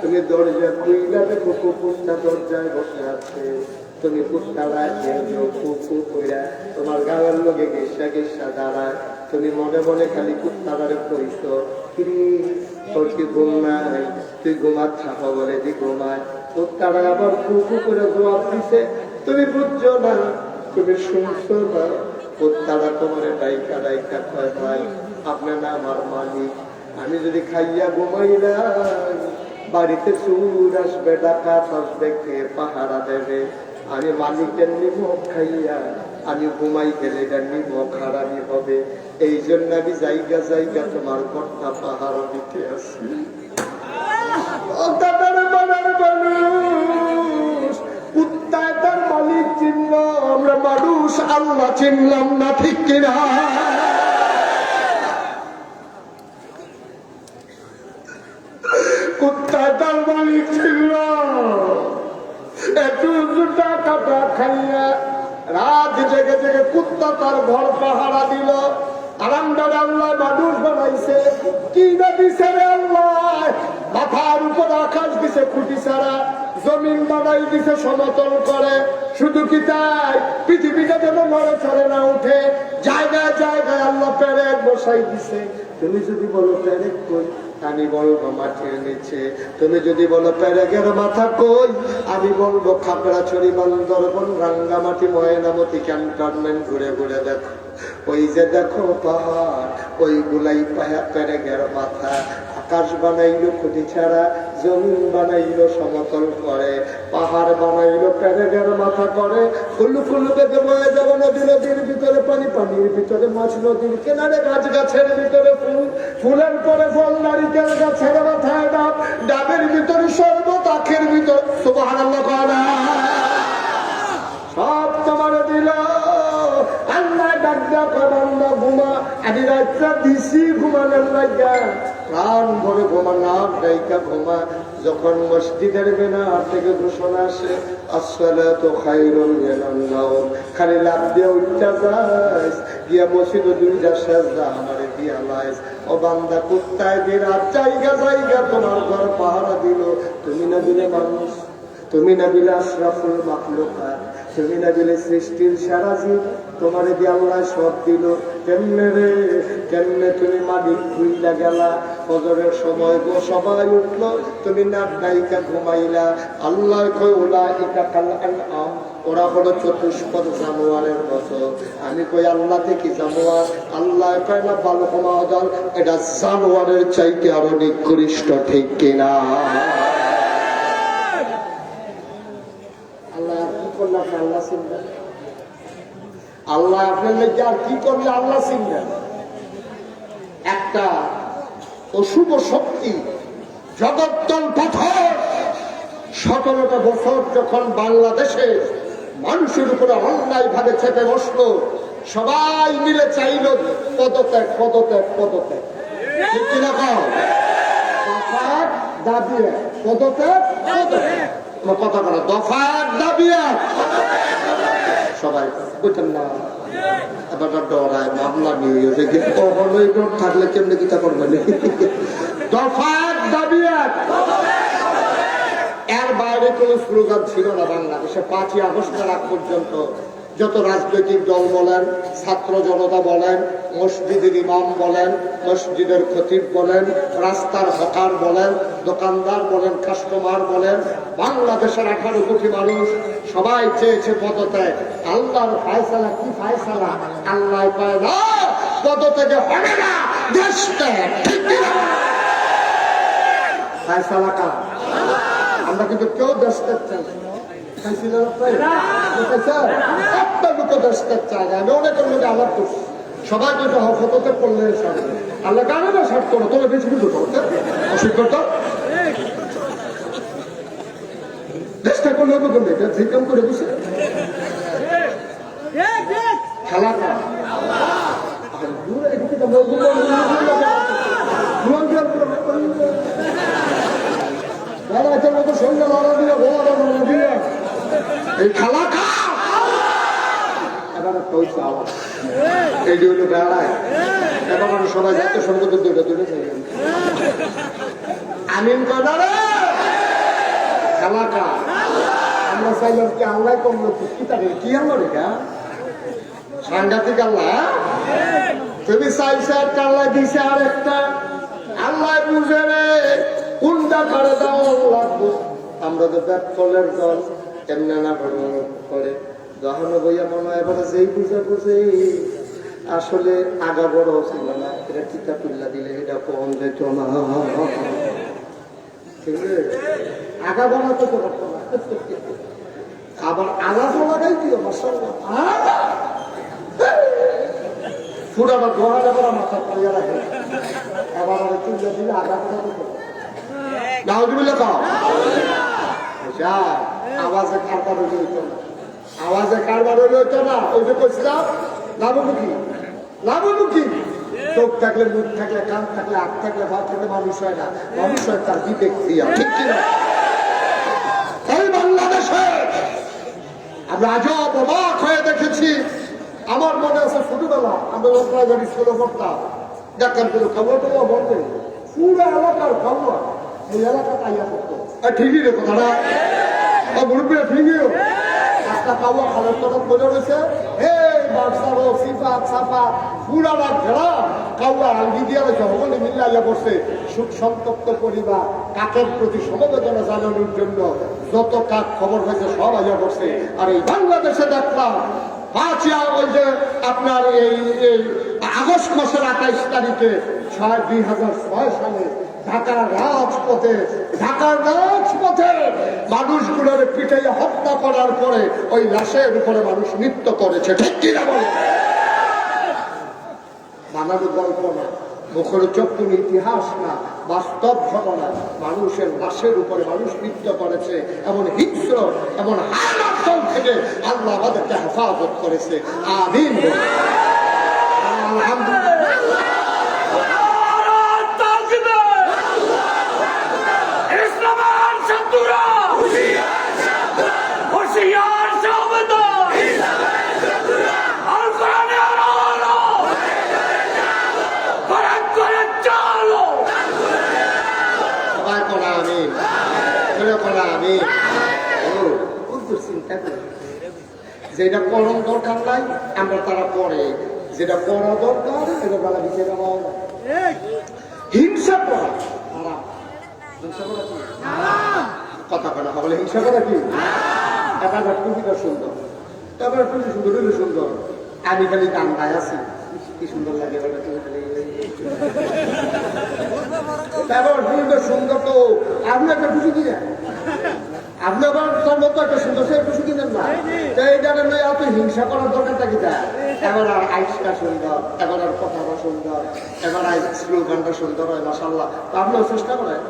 তুমি দরজা খুইলা দেখো কুকুরটা দরজায় বসে আছে তুমি কুত্তারা কুকু কইরা তোমার গায়ের লোকে গেসা গেসা দাঁড়ায় তুমি মনে মনে খালি কুত্তারে কইস কিরি তোর কি ঘুম নাই তুই ঘুমার থাকা বলে দি ঘুমায় কুত্তারা আবার কুকু করে জবাব দিছে তুমি বুঝছো না তুমি শুনছো না কুত্তারা তোমার ডাইকা ডাইকা কয় ভাই আপনার না আমার মালিক আমি যদি খাইয়া ঘুমাই না বাড়িতে চুর আসবে ডাকাত আসবে কে পাহারা দেবে আমি মালিকের নিমক খাইয়া আমি ঘুমাই গেলে এটা নিমক হারামি হবে এই জন্য আমি জায়গা জায়গা তোমার কর্তা পাহারা দিতে আসি কুত্তায় তার মালিক চিহ্ন আমরা মানুষ আল্লাহ চিনলাম না ঠিক কিনা কুত্তায় তার মালিক ছিল একটু জুতা কাটা খাইয়া রাত জেগে জেগে কুত্তা তার ঘর পাহারা দিল আরামদার আল্লাহ মানুষ বানাইছে কি না দিছে রে আল্লাহ মাথার উপর আকাশ দিছে খুঁটি ছাড়া জমিন বানাই দিছে সমতল করে শুধু কি তাই পৃথিবীটা যেন নড়ে চড়ে না উঠে জায়গায় জায়গায় আল্লাহ পেরেক বসাই দিছে তুমি যদি বলো পেরেক কই আমি বলবো মাটির নিচে তুমি যদি বলো পেরেকের মাথা কই আমি বলবো খাগড়াছড়ি বান্দরবন রাঙ্গামাটি ময়নামতি ক্যান্টনমেন্ট ঘুরে ঘুরে দেখো ওই যে দেখো পাহাড় ওই গুলাই পেরেকের মাথা আকাশ বানাইলো খুঁটি ছাড়া জমিন বানাইলো সমতল করে পাহাড় বানাইলো পেরেকের মাথা করে ফুলু ফুলু বেঁধে বয়ে যাবে নদীর ভিতরে পানি পানির ভিতরে মাছ নদীর কেনারে গাছ গাছের ভিতরে ফুল ফুলের পরে ফল নারিকেল গাছের মাথায় ডাব ডাবের ভিতরে শরবত আখের ভিতরে সুবহানাল্লাহ সব তোমার দিল আল্লাহ ডাকদা বান্দা ঘুমা আমি রাতটা দিছি ঘুমানোর লাগা প্রাণ ভরে ঘুমা না ডাইকা ঘুমা যখন মসজিদের বেনার থেকে ঘোষণা আসে আসসালাতু খায়রুম মিনান নাওম খালি লাভ দিয়ে উঠা যাস গিয়া মসজিদে দুইটা সাজদা আমারে দিয়া লাইস ও বান্দা কুত্তায় দিয়ে রাত জায়গা জায়গা তোমার ঘর পাহারা দিল তুমি না দিলে মানুষ তুমি না দিলে আশরাফুল মাখলুকাত তুমি না দিলে সৃষ্টির সারা জীব তোমার দিয়ে আল্লাহ সব দিল কেমনে রে কেমনে তুমি মালিক ভুইলা গেলা ফজরের সময় গো সবাই উঠলো তুমি না নাইকা ঘুমাইলা আল্লাহ কই উলাইকা কাল আনআম ওরা হলো চতুষ্পদ জানোয়ারের মতো আমি কই আল্লাহ থেকে জানোয়ার আল্লাহ কয় না বালকমা দল এটা জানোয়ারের চাইতে আরো নিকৃষ্ট ঠিক কিনা আল্লাহ চিনবেন আল্লাহ আপনার লেগে আর কি করলে আল্লাহ চিনবেন একটা অশুভ শক্তি জগদ্দল পাথর 17টা বছর যখন বাংলাদেশে মানুষের উপরে অন্যায় ভাবে চেপে বসলো সবাই মিলে চাইল পদত্যাগ পদত্যাগ পদত্যাগ ঠিক কিনা দাবি পদত্যাগ কথা বলা দফার দাবি সবাই বুঝতেন না এবার ডরায় মামলা নিয়ে কখনোই ডর থাকলে কেমনি কিতা করবেন দফার দাবি এর বাইরে কোন স্লোগান ছিল না বাংলাদেশে 5ই আগস্টের আগ পর্যন্ত যত রাজনৈতিক দল বলেন ছাত্র জনতা বলেন মসজিদের ইমাম বলেন মসজিদের খতিব বলেন রাস্তার হকার বলেন দোকানদার বলেন কাস্টমার বলেন বাংলাদেশের 18 কোটি মানুষ সবাই চেয়েছে পদত্যাগ আল্লাহর ফায়সালা কি ফায়সালা আল্লাহ পায় না পদত্যাগে হবে না দেশ ত্যাগ ঠিক কিনা ফায়সালা কার আমরা কিন্তু কেউ দেশ ত্যাগ চাই সবাই কিন্তু হতে পড়লে আল্লাহ গানে না ষাট করো তোমরা বেশি কিন্তু অসুবিধা দেশটা করলে ঠিকাম করে বসে খেলা সন্ধ্যা লড়া দিয়ে এই খেলা এবার হয়েছে আওয়াজ এইটি হইলো বেড়ায় এখন আমরা সবাই যাতে সম্পদ দুটো দুটো চাই আমিন কদারে এলাকা আমরা চাইলাম কি আল্লাহ করলো কি তাকে কি আল্লাহ রেখা সাংঘাতিক আল্লাহ তুমি চাইছে একটা আল্লাহ দিছে আর একটা আল্লাহ বুঝে রে কোনটা করে দাও আল্লাহ আমরা তো ব্যাট কলের দল কেমনে না করে দহানো বইয়া মনে হয় এবারে যেই বুঝে বুঝে আসলে আগা বড় ছিল না এটা টিকা তুল্লা দিলে এটা কম যেত না ঠিক আছে আগা বড় তো করতো না আবার আগা তো লাগাই দিও মাসাল্লাহ পুরাটা দোহারে বড় মাথা পাইয়া রাখে আবার তুল্লা দিলে আগা বড় তো নাউজুবিল্লাহ কও যা আওয়াজে কারবার হইতো না আওয়াজে কারবার হইতো না ওই যে কইছিলাম লাভমুখী চোখ থাকলে মুখ থাকলে কান থাকলে হাত থাকলে ভাত থাকলে মানুষ হয় না মানুষ হয় তার বিবেক ক্রিয়া ঠিক কিনা এই বাংলাদেশে আমরা আজব অবাক হয়ে দেখেছি আমার মনে আছে ছোটবেলা আমরা লোকরাজার স্কুলে পড়তাম দেখলাম কিন্তু খাবার টাবার বলতে পুরো এলাকার খাবার এই এলাকা তাইয়া করতো ঠিকই রে কথাটা মুরব্বীরা ঠিকই একটা কাউয়া খালের কথা বোঝা রয়েছে এই বাচ্চারো সিফাত সাফাত পুরাটা ঘেরা কাউয়া আলগি দিয়া রয়েছে সকলে মিল্লাইয়া বসে সুখ সন্তপ্ত পরিবার কাকের প্রতি সমবেদনা জানানোর জন্য যত কাক খবর হয়েছে সব আইয়া বসে আর এই বাংলাদেশে দেখলাম ওই যে আপনার এই আগস্ট মাসের 28 তারিখে 2006 সালে ঢাকার রাজপথে মানুষগুলোর পিটাইয়া হত্যা করার পরে ওই লাশের উপরে মানুষ নৃত্য করেছে ঠিক কিনা বলে বানানো গল্প না মুখের চক্ষুর ইতিহাস না বাস্তব ঘটনা মানুষের লাশের উপরে মানুষ নৃত্য করেছে এমন হিংস্র এমন হায়াত থেকে আল্লাহ আমাদেরকে হেফাজত করেছে আমিন আলহামদুলিল্লাহ যেটা করার দরকার নাই আমরা তারা পরে যেটা করা দরকার সেটা বেলা বিচার হিংসা করা কথা বলা বলে হিংসা করা কি এবার টুপিটা সুন্দর তারপরে টুপি সুন্দর হইলে সুন্দর আমি খালি গান্ধায় আছি কি সুন্দর লাগে তারপর টুপিটা সুন্দর তো আপনি একটা টুপি কিনে আপনি আবার তোর মতো একটা সুন্দর সে একটু কিনেন না এই জানেন না এত হিংসা করার দরকারটা কি দেয় এবার আর আইসটা সুন্দর এবার আর কথাটা সুন্দর এবার স্লোগানটা সুন্দর হয় মাসাল্লাহ আপনিও চেষ্টা করেন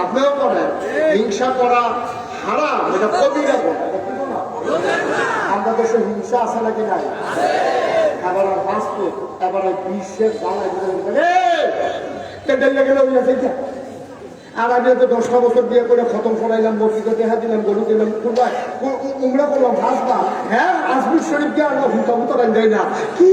আপনিও করেন হিংসা করা হারাম এটা কবিরা বলে আমরা দেশে হিংসা আছে নাকি নাই এবার আর ফাস্টফুড এবার আর বিশ্বের জ্বালায় গেলে ওই আছে আর আমি তো 10টা বছর বিয়ে করে খতম করাইলাম মসজিদে দেখা দিলাম গরু দিলাম উমরা করলাম ভাসবা হ্যাঁ আজমির শরীফ দিয়ে আমরা হুতামুতো দেয় না কি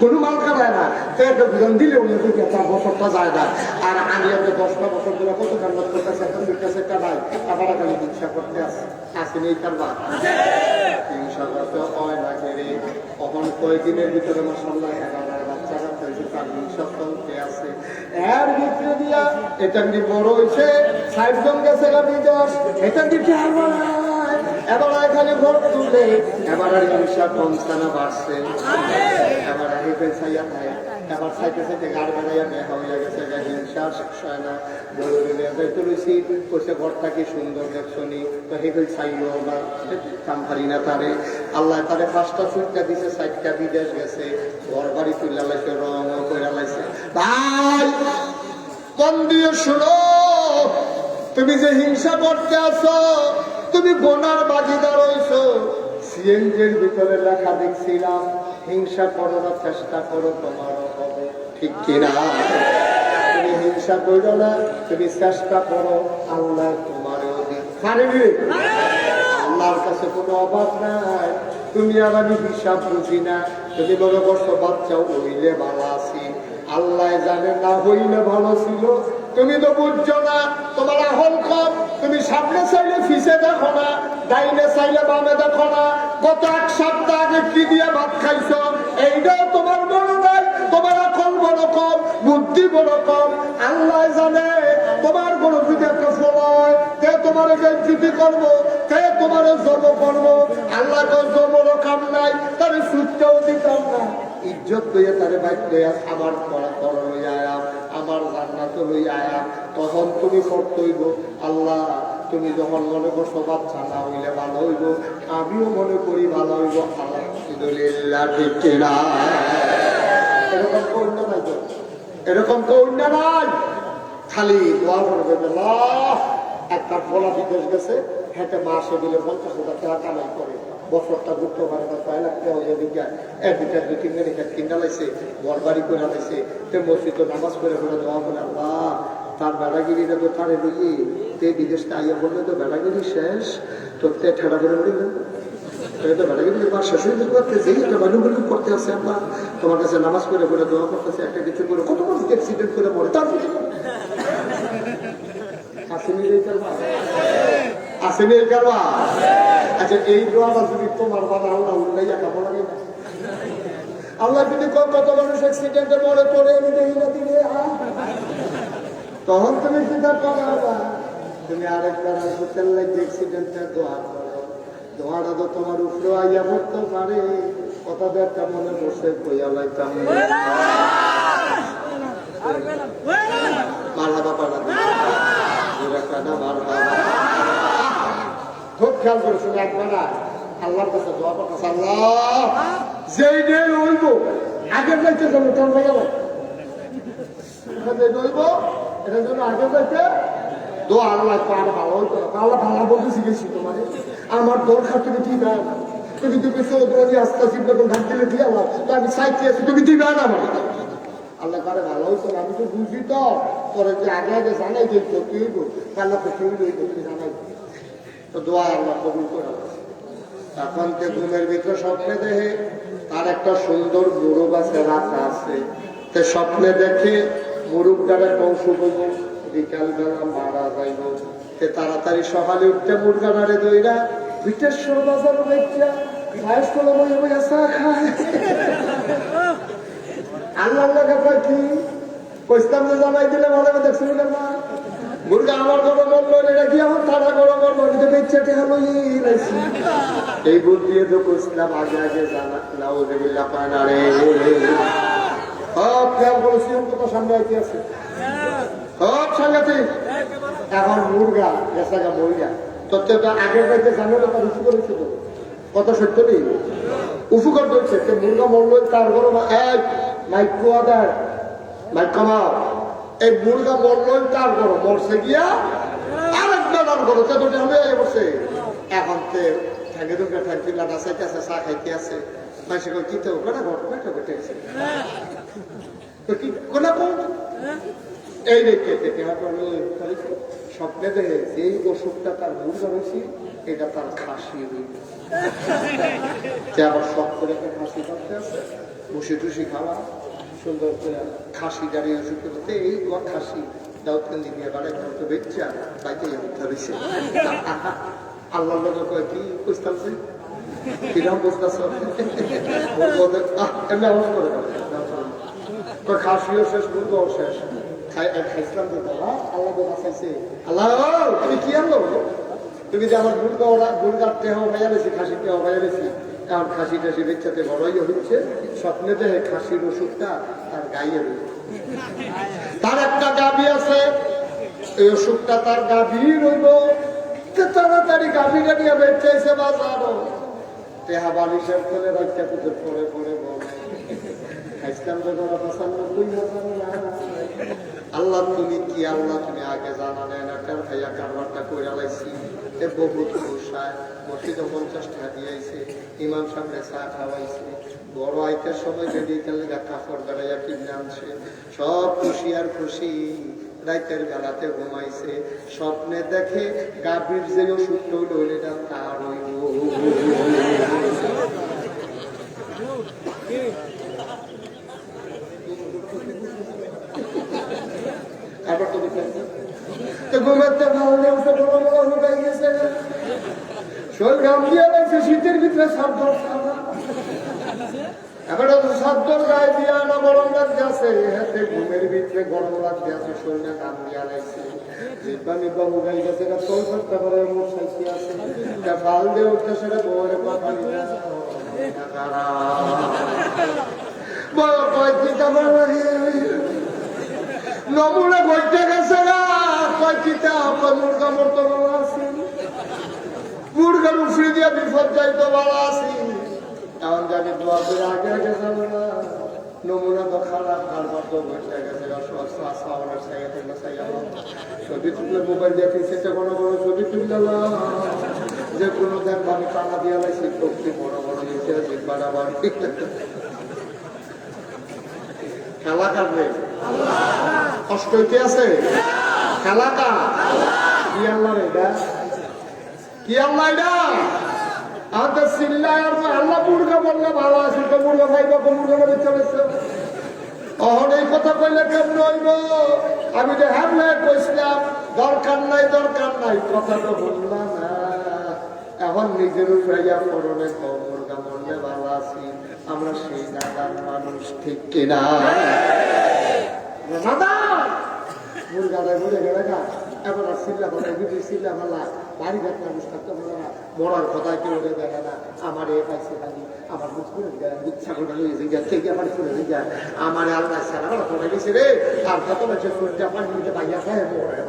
কোনো মাল খাওয়ায় না একটা বিধান দিলে উনি 4 বছরটা যায় না আর আমি একটা 10টা বছর ধরে কত কান্না করতেছে একটা দুইটা সেটা নাই আবার খালি হিংসা করতে আসেনি এই কারবার হিংসা করতে হয় না রে কখন কয়েকদিনের ভিতরে মাসাল্লাহ বাচ্চারা তার হিংসা চলতে আছে এর ভিতরে দিয়া এটা বড় হয়েছে 60 জন গেছে বিদেশ এটা দিতে এবার এখানে ভোট তুলে এবার আর হিংসা কমছানা বাড়ছে এবার এবার সাইতে সাইতে গাড়ি বানাইয়া দেখা হইয়া গেছে হিংসা শেষ হয় না তুলসি কইছে ঘরটা কি সুন্দর দেখছনি তো হেগুল চাইলো না কামহারি না তারে আল্লাহ তারে 5টা ছুটটা দিছে 60টা বিদেশ গেছে ঘর বাড়ি তুলে লাইছে রং করে লাইছে ভাই কোন দিয়ে শুনো তুমি যে হিংসা করতে আসো তুমি গোনার বাগিদার হইছো সিএনজির ভিতরে লেখা দেখছিলাম হিংসা করার চেষ্টা করো তোমারও হবে ঠিক কিনা তুমি হিংসা করো না তুমি চেষ্টা করো আল্লাহ তোমারও দিবে আল্লাহর কাছে কোনো অভাব নাই তুমি আর আমি হিসাব বুঝি না। তুমি মনে করছো বাচ্চা হইলে ভালো আছি, আল্লাহ জানে না হইলে ভালো ছিল। তুমি তো বুঝছো না, তোমার আহল কম। তুমি সামনে চাইলে ফিসে দেখো না, ডাইনে চাইলে বামে দেখো না। গত 1 সপ্তাহ আগে কি দিয়ে ভাত খাইছ এইটাও তোমার বড় নাই। তোমার আকল বড় কম, বুদ্ধি বড় কম। আল্লাহ জানে তোমার বড় যদি একটা ফল হয়, কে তোমার বেজ্জতি করবো, কে তোমার জব করবো। আল্লাহ তো জবরও কাম নাই, তার সুখটাও দিতাম না। ইজ্জত লইয়া তারে বাইক লইয়া আমার পর লইয়া আয়াম, আমার জান্নাত লইয়া আয়াম। তখন তুমি শর্ত হইব, আল্লাহ তুমি যখন মনে করছো বাচ্চা না হইলে ভালো হইব, আমিও মনে করি ভালো হইব। আলহামদুলিল্লাহ, ঠিক কিনা? এরকম কন্যা নাই তো, এরকম কন্যা নাই। খালি দোয়া করবে, একটা ফলা বিদেশ গেছে, হেঁটে মাসে দিলে 50,000 টাকা কামাই করে, বছরটা ঘুরতে পারে না, 6 লাখ টাকা হয়ে বিজ্ঞান এক দুটা 2-3 মিনিট কিনা লাইছে, ঘর বাড়ি করে লাইছে। তো মসজিদে নামাজ করে দোয়া করে, আল্লাহ তার বেড়াগিরিটা তো তারে লইয়ে তে বিদেশটা আইয়া বললে তো বেড়াগিরি শেষ, তোর তে ঠেড়া করে বললেন তো বেড়াগিরি শেষ হয়ে যেতে পারতে, যেই একটা বালুগুলো করতে আছে, আল্লাহ তোমার কাছে নামাজ করে দোয়া করতেছে, একটা কিছু করে কত মানুষ অ্যাক্সিডেন্ট করে মরে, তার আসেনি এই কারবার, আসেনি এই কারবার। আচ্ছা, এই দোয়াটা যদি তোমার বাবা আল্লাহ উল্লাইয়া কাপড় লাগে না, আল্লাহ যদি কত মানুষ অ্যাক্সিডেন্টে মরে পড়ে আমি দেখি না দিলে, তখন তুমি চিন্তা করো, তুমি আরেকবার অ্যাক্সিডেন্টে দোয়া করো। দোয়াটা তো তোমার উপরে আইয়া পড়তে পারে, কথা তো একটা মনে বসে কইয়া লাইতাম মারহাবা পাড়া খুব খেয়াল করে শুনে একবার আল্লাহর কাছে দোয়া করতেছে, আল্লাহ যেই ডে হইব আগের যাইতে যাবো, তোর ভাই হইব এটার জন্য আগে যাইতে দোয়া আল্লাহ আরো ভালো হইতো। আল্লাহ ভালো বলতে শিখেছি তোমার, আমার দরকার তুমি ঠিক হয় না, তুমি চৌধুরী আস্তে আস্তে ঘাট দিলে দিয়ে আল্লাহ আমি সাইতে আছি, তুমি দিবে না আমার আল্লাহ কারে ভালো হইতো। আমি তো বুঝি তো পরে যে আগে আগে জানাই যে কি হইব, আল্লাহ তো কেউ জানাই, তো দোয়া আল্লাহ কবুল করে। এখন তে ঘুমের ভিতরে স্বপ্নে দেখে তার একটা সুন্দর মোরগ আছে, রাখা আছে, তে স্বপ্নে দেখে মোরগ দ্বারা কৌশ করবো, বিকাল বেলা মারা যাইব। তে তাড়াতাড়ি সকালে উঠতে মুরগানারে দইরা বিটেশ্বর বাজার বেচা বয়স করে বই বই আসা খায়। আল্লাহ কয় কি কইতাম যে জানাই দিলে ভালো দেখছিল না, মুরগা আমার বড় বললো এটা কি এখন তারা বড় বললো বেচাটে হলো এই বুধ দিয়ে তো কইছিলাম আগে আগে জানা নাউজুবিল্লাহ পানা রে। সব খেয়াল করেছি তো সামনে আইতে আছে, সব সাংঘাতিক। এখন মুরগা গেছাগা মরিয়া তত্ত্ব আগের বাড়িতে জানো তো তার উঁচু করেছে, তো কত সত্য নেই উপকার করছে। মুরগা মরল তার বড় এক মাইক কুয়াদার মাইক কমাও, এই মুরগা মরল তার বড় মরছে গিয়া আরেক বেলার বড় তে দুটো হয়ে বসে। এখন তে ঠাঙ্গে দুটো ঠাঙ্কি লাটা চাইতে আছে, চা খাইতে আছে, মাসে কি তো ঘটনা ঘটনা ঘটেছে এই রেখে স্বপ্নে দেখে যেই অসুখটা তার মুরগা বেশি, এটা তার খাসি আবার শখ করে একটা খাসি করতে আছে, বসে টুসি খাওয়া সুন্দর করে খাসি দাঁড়িয়ে ওষুধ করতে, এই তোমার খাসি দাউদকান্দি দিয়ে বাড়াই তো বেচছে তাইতে উঠতে হয়েছে। আল্লাহ কয়ে কি বুঝতেছে, কিরম বুঝতেছ এমনি আওয়াজ করে খাসিও শেষ, মুরগাও শেষ, খাইছিলাম তো দাদা আল্লাহ খাইছে। আল্লাহ তুমি কি আনলো, তুমি যে আমার মুরগার দেহ হয়ে গেছি, খাসির দেহ হয়ে গেছি, এখন খাসি টাসি বেচাতে বড়ই হচ্ছে। স্বপ্নে দেখে খাসির ওষুধটা তার গাইয়ে রয়েছে, তার একটা গাভী আছে, এই ওষুধটা তার গাভী রইব। তাড়াতাড়ি গাভীটা নিয়ে বেচাইছে বাজারও, তেহা বালিশের ফেলে রাখতে পুজোর পরে পরে বলে খাইছিলাম তো 95,000। আল্লাহ তুমি কি, আল্লাহ তুমি আগে জানা নেয় না, কার ভাইয়া কারবারটা করে লাইছি, এ বহুত গোসায় মসজিদে 50 টাকা দিয়েছে, ইমাম সামনে চা খাওয়াইছে, বড় আইতের সময় মেডিকেল কাপড় বেড়াইয়া কিনে আনছে, সব খুশি আর খুশি। রাতের বেলাতে ঘুমাইছে, স্বপ্নে দেখে গাভীর যে ওষুধ হইল এটা তার হইল। এবার তো ঘুমাতে ভালো উঠে ঢুকাই গেছে, শরীর ঘাম দিয়ে লাগছে, শীতের ভিতরে সাবধান এবার সাবধান গায়ে দিয়া না গরম লাগতে আছে, হাতে ঘুমের ভিতরে গরম লাগতে আছে, শরীরে ঘাম দিয়া লাগছে, জিব্বা নিব্বা উঠাই গেছে, এটা তোর করতে পারে মোট সাইসি আছে, এটা ফাল দিয়ে উঠতে সেটা বউয়ের কথা নিয়ে নমুনা ঘটতে গেছে না কয়টিটা মুরগা মতো আছে, মুরগার উফড়ি দিয়ে বিপদ যাইতে ভালো আছি, এমন জানি দোয়া করে আগে আগে যাবো না, নমুনা তো খারাপ, কারবার তো ঘটতে গেছে, ছবি তুললে মোবাইল দিয়ে পিছিয়ে বড় বড় ছবি তুললাম, যে কোনো দেখ আমি টানা দিয়ে লাগছি, চোখটি বড় বড় নিচে জিব্বাটা বাড়ি খেলা কাটবে, কষ্ট হইতে আছে খেলা কা কি আল্লাহ এটা, কি আল্লাহ এটা আমাদের চিল্লায় আল্লাহ মুরগা বললে ভালো আছে, তো মুরগা খাইব মুরগা বলে চলেছে, অহন এই কথা কইলে কেমন হইব, আমি যে হ্যাবলে কইছিলাম দরকার নাই কথা তো বললাম না, এখন নিজের উপরে পরনে মুরগা বললে ভালো আছি, আমরা সেই দাদার মানুষ, ঠিক কিনা দাদা মুরগাটা ঘুরে গেলে না, এবার চিল্লা কথা চিল্লা ভালা বাড়ি ঘাট মানুষ থাকতে পারে না, মরার কথা কেউ দেখে না, আমার এ পাইছে খালি আমার বুঝ করে ছাগলটা নিয়ে থেকে আমার করে যায়, আমার আল্লাহ সারা করে গেছে রে, আর কত বছর সূর্য পানি নিতে পাইয়া খায় মরে,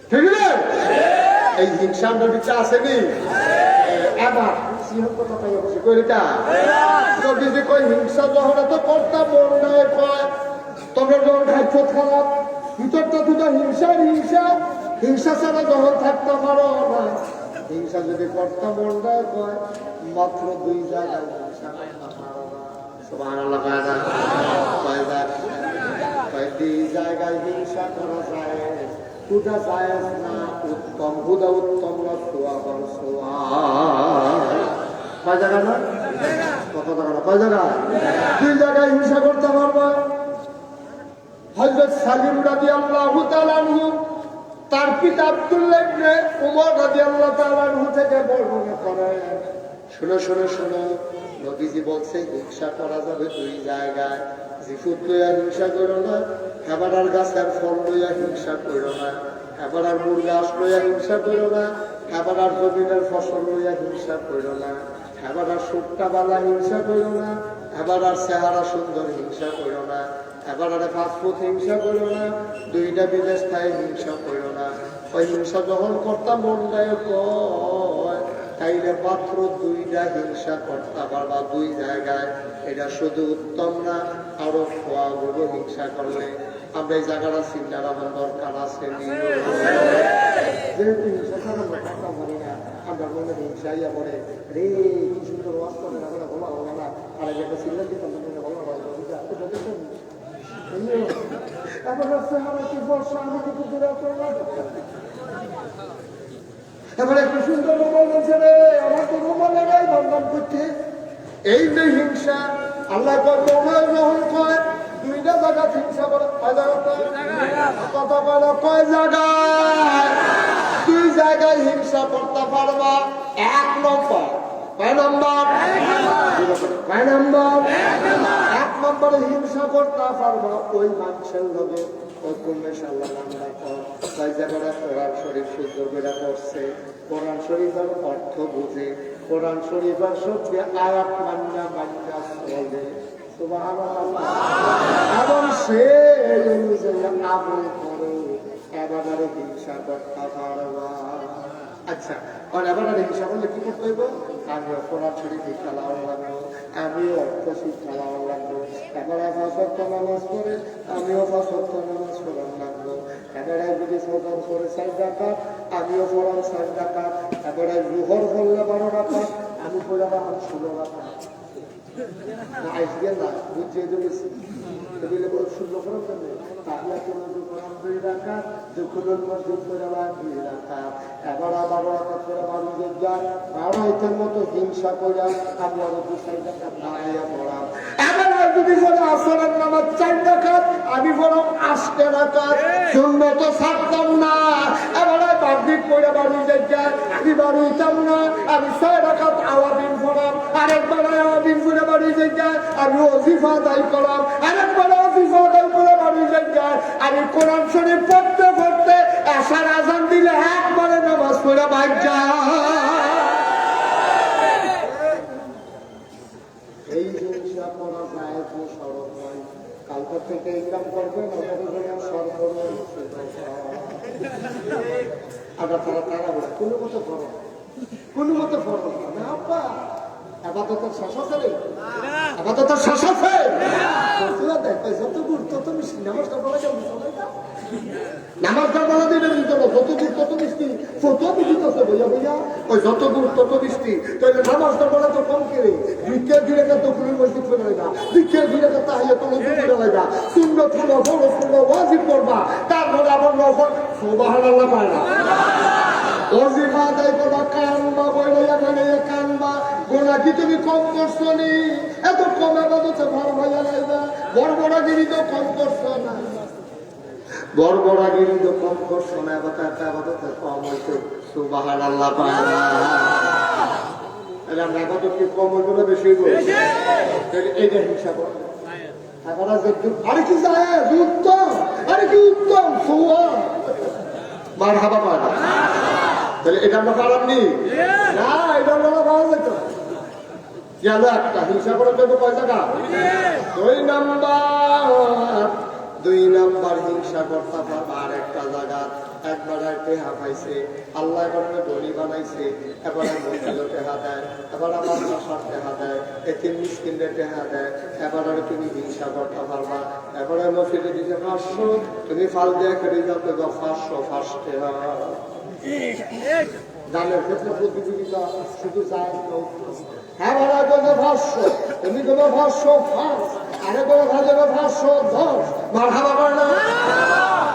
ঠিক আছে এই হিংসা নদীটা আসেনি, এবার কথা পাইয়া বসে কইটা যদি যে কই হিংসা যখন তো করতাম মনে কয় তোমরা যখন খাইছো খারাপ ভিতরটা দুটো হিংসা ছাড়া যখন থাকতে পারো না, হিংসা যদি করতাম মনে কয় মাত্র 2 জায়গায় হিংসা সুবহানাল্লাহ কয় 2 জায়গায় হিংসা করা যায়, হুদা জায়েজ না উত্তম, হুদা উত্তম না সোয়াবার সোয়া, কয় জায়গা না কত জায়গা না কয় জায়গা 2 জায়গায় হিংসা করতে পারবা। হযরত সালিম রাদিয়াল্লাহু তাআলা আনহু তার পিতা আব্দুল্লাহ ইবনে উমর রাদিয়াল্লাহু তাআলা আনহু থেকে বর্ণনা করেন, শুনো নবীজি বলছে হিংসা করা যাবে 2 জায়গায়, জিফুত লইয়া হিংসা করো না, খাবারের গাছের ফল লইয়া হিংসা করো না, খাবারের মুরগা লইয়া হিংসা করো না, খাবারের জমিনের ফসল লইয়া হিংসা করো না, খাবারের সুট্টা বালা হিংসা করো না, খাবারের চেহারা সুন্দর হিংসা করো না, খাবারের ফাস্টফুড হিংসা করো না, 2টা বিদেশ খাই হিংসা করো না, ওই হিংসা যখন করতাম মন গায়ে কয় তাইলে মাত্র 2টা হিংসা করতে পারবা 2 জায়গায়, এটা শুধু উত্তম না, আরো খোয়াগুলো হিংসা করলে আমরা এই জায়গাটা চিন্তা রাখার দরকার আছে, যেহেতু হিংসা ছাড়া আমরা কথা বলি না, আমরা মনে হিংসাইয়া পড়ে রে কি সুন্দর ওয়াজ করে না বলা হবে না, আর একটা চিল্লা দিতাম বলা হবে এবার একটু সুন্দর বলছে রে আমার তো রুমালে নাই বন্ধন করতে, এই যে হিংসা আল্লাহ গ্রহণ করে 2টা জায়গা হিংসা করে, কথা বলো কয় জায়গায় 2 জায়গায় হিংসা করতে পারবা, 1 নম্বর কয় নম্বর 1 নম্বরে হিংসা করতে পারবা ওই মানুষের লোকে কোরআন শরীফ শুদ্ধ করে পড়ছে, কোরআন শরীফের অর্থ বুঝে, কোরআন শরীফের সত্যি আয়াত মান্না চলে, এবং সে অনুযায়ী আমল করো, এবারে হিংসা করতে পারবা। আচ্ছা এবারে হিংসা করলে কি করতে হইব, আমিও কোরআন শরীফ শিক্ষা লাগানো লাগলো, আমিও অর্থ শিক্ষা লাগানো লাগলো, এবারে 5 ওয়াক্ত নামাজ পড়ে আমিও 5 ওয়াক্ত নামাজ পড়ানো লাগলো, এবারে যদি সদর করে 4 রাকাত আমিও পড়ান 4 রাকাত, এবারে জোহর পড়লে 12 রাকাত আমি পড়াবো 16 রাকাত, না আইসিয়া না বুঝিয়ে দিয়েছি এগুলো বড় শূন্য করার জন্য তাহলে কোনো দুপুরাম 2 রাকাত দুপুরের মসজিদ করে 2 রাকাত 11 রাকাত করে মানুষের যায় আড়াইটার মতো হিংসা করে আমরা 2 রাকাত দাঁড়াইয়া পড়া এবার যদি বলে আসরের নামাজ 4 রাকাত আমি বরং 8 রাকাত শূন্য তো ছাড়তাম না এবার মাগরিব পড়ে মানুষের যায় আমি বাড়িতাম না আমি 6 রাকাত আওয়াবিন পড়াম আরেকবার আওয়াবিন পড়ে মানুষের যায় আমি ওজিফা আদায় করলাম আরেকবার ওজিফা আদায় করে মানুষের যায় আমি কোরআন শরীফ পড়তে পড়তে আশার আজান দিলে একবারে নামাজ পড়ে বাইর যায় এই জিনিসটা করা যায় তো সরব নয় কালকে থেকে ইনকাম করবেন আবার তারা বলে কোনো মতো করো কোনো মতো করো না আপা আপাতত শেষ আছে রে আপাতত শেষ আছে যত গুরুত্ব তত মিষ্টি নামাজটা বলা যাবে নামাজটা বলা দিলে দিত না যত দূর তত মিষ্টি কত বিজিত আছে বইয়া বইয়া ওই যত দূর তত মিষ্টি তাহলে নামাজটা বলা তো কম করে ভিক্ষের দিলে তো পুরীর মসজিদ করে লাগা ভিক্ষের দিলে তো তাহিয়া তো মসজিদ করে লাগা সুন্দর ফুলো বড় ফুলো ওয়াজিব করবা তারপরে আবার নফল সুবহানাল্লাহ পায় না ওজিফা আদায় করবা কানবা বইয়া বইয়া কানবা গোনা কি তুমি কম করছো নি এত কম আবাদতে ভার ভাইয়া লাইবা বড়বড়াগিরি তো কম করছো না বড়বড়াগিরি তো কম করছো না আবাদতে কম হইতো সুবহানাল্লাহ পায় না আবাদত কি কম হইব না বেশি হইব এইটা হিংসা করো আরে কি যায় উত্তম আরে কি উত্তম মার হাবা পায় না তাহলে এটা আমরা পারামনি না এটা আমরা পাওয়া যেত গেল একটা হিংসা করার জন্য 5 টাকা 2 নাম্বার হিংসা করতে পারবা আর একটা জায়গা একবার টেহা পাইছে আল্লাহ এবার ধনী বানাইছে এবার মন্দির টেহা দেয় এবার আমার বাসার টেহা দেয় এতে মিসকিনদের টেহা দেয় এবার আর তুমি হিংসা করতে পারবা এবার মসজিদে দিতে 500 তুমি ফাল দিয়ে কেটে যাও তো 500 টেহা দানের ক্ষেত্রে প্রতিযোগিতা শুধু যায় হ্যাঁ ভাড়া দেবে 500 তুমি দেবে 505 আরে করে ভাড়া দেবে 510 মারহাবা করে না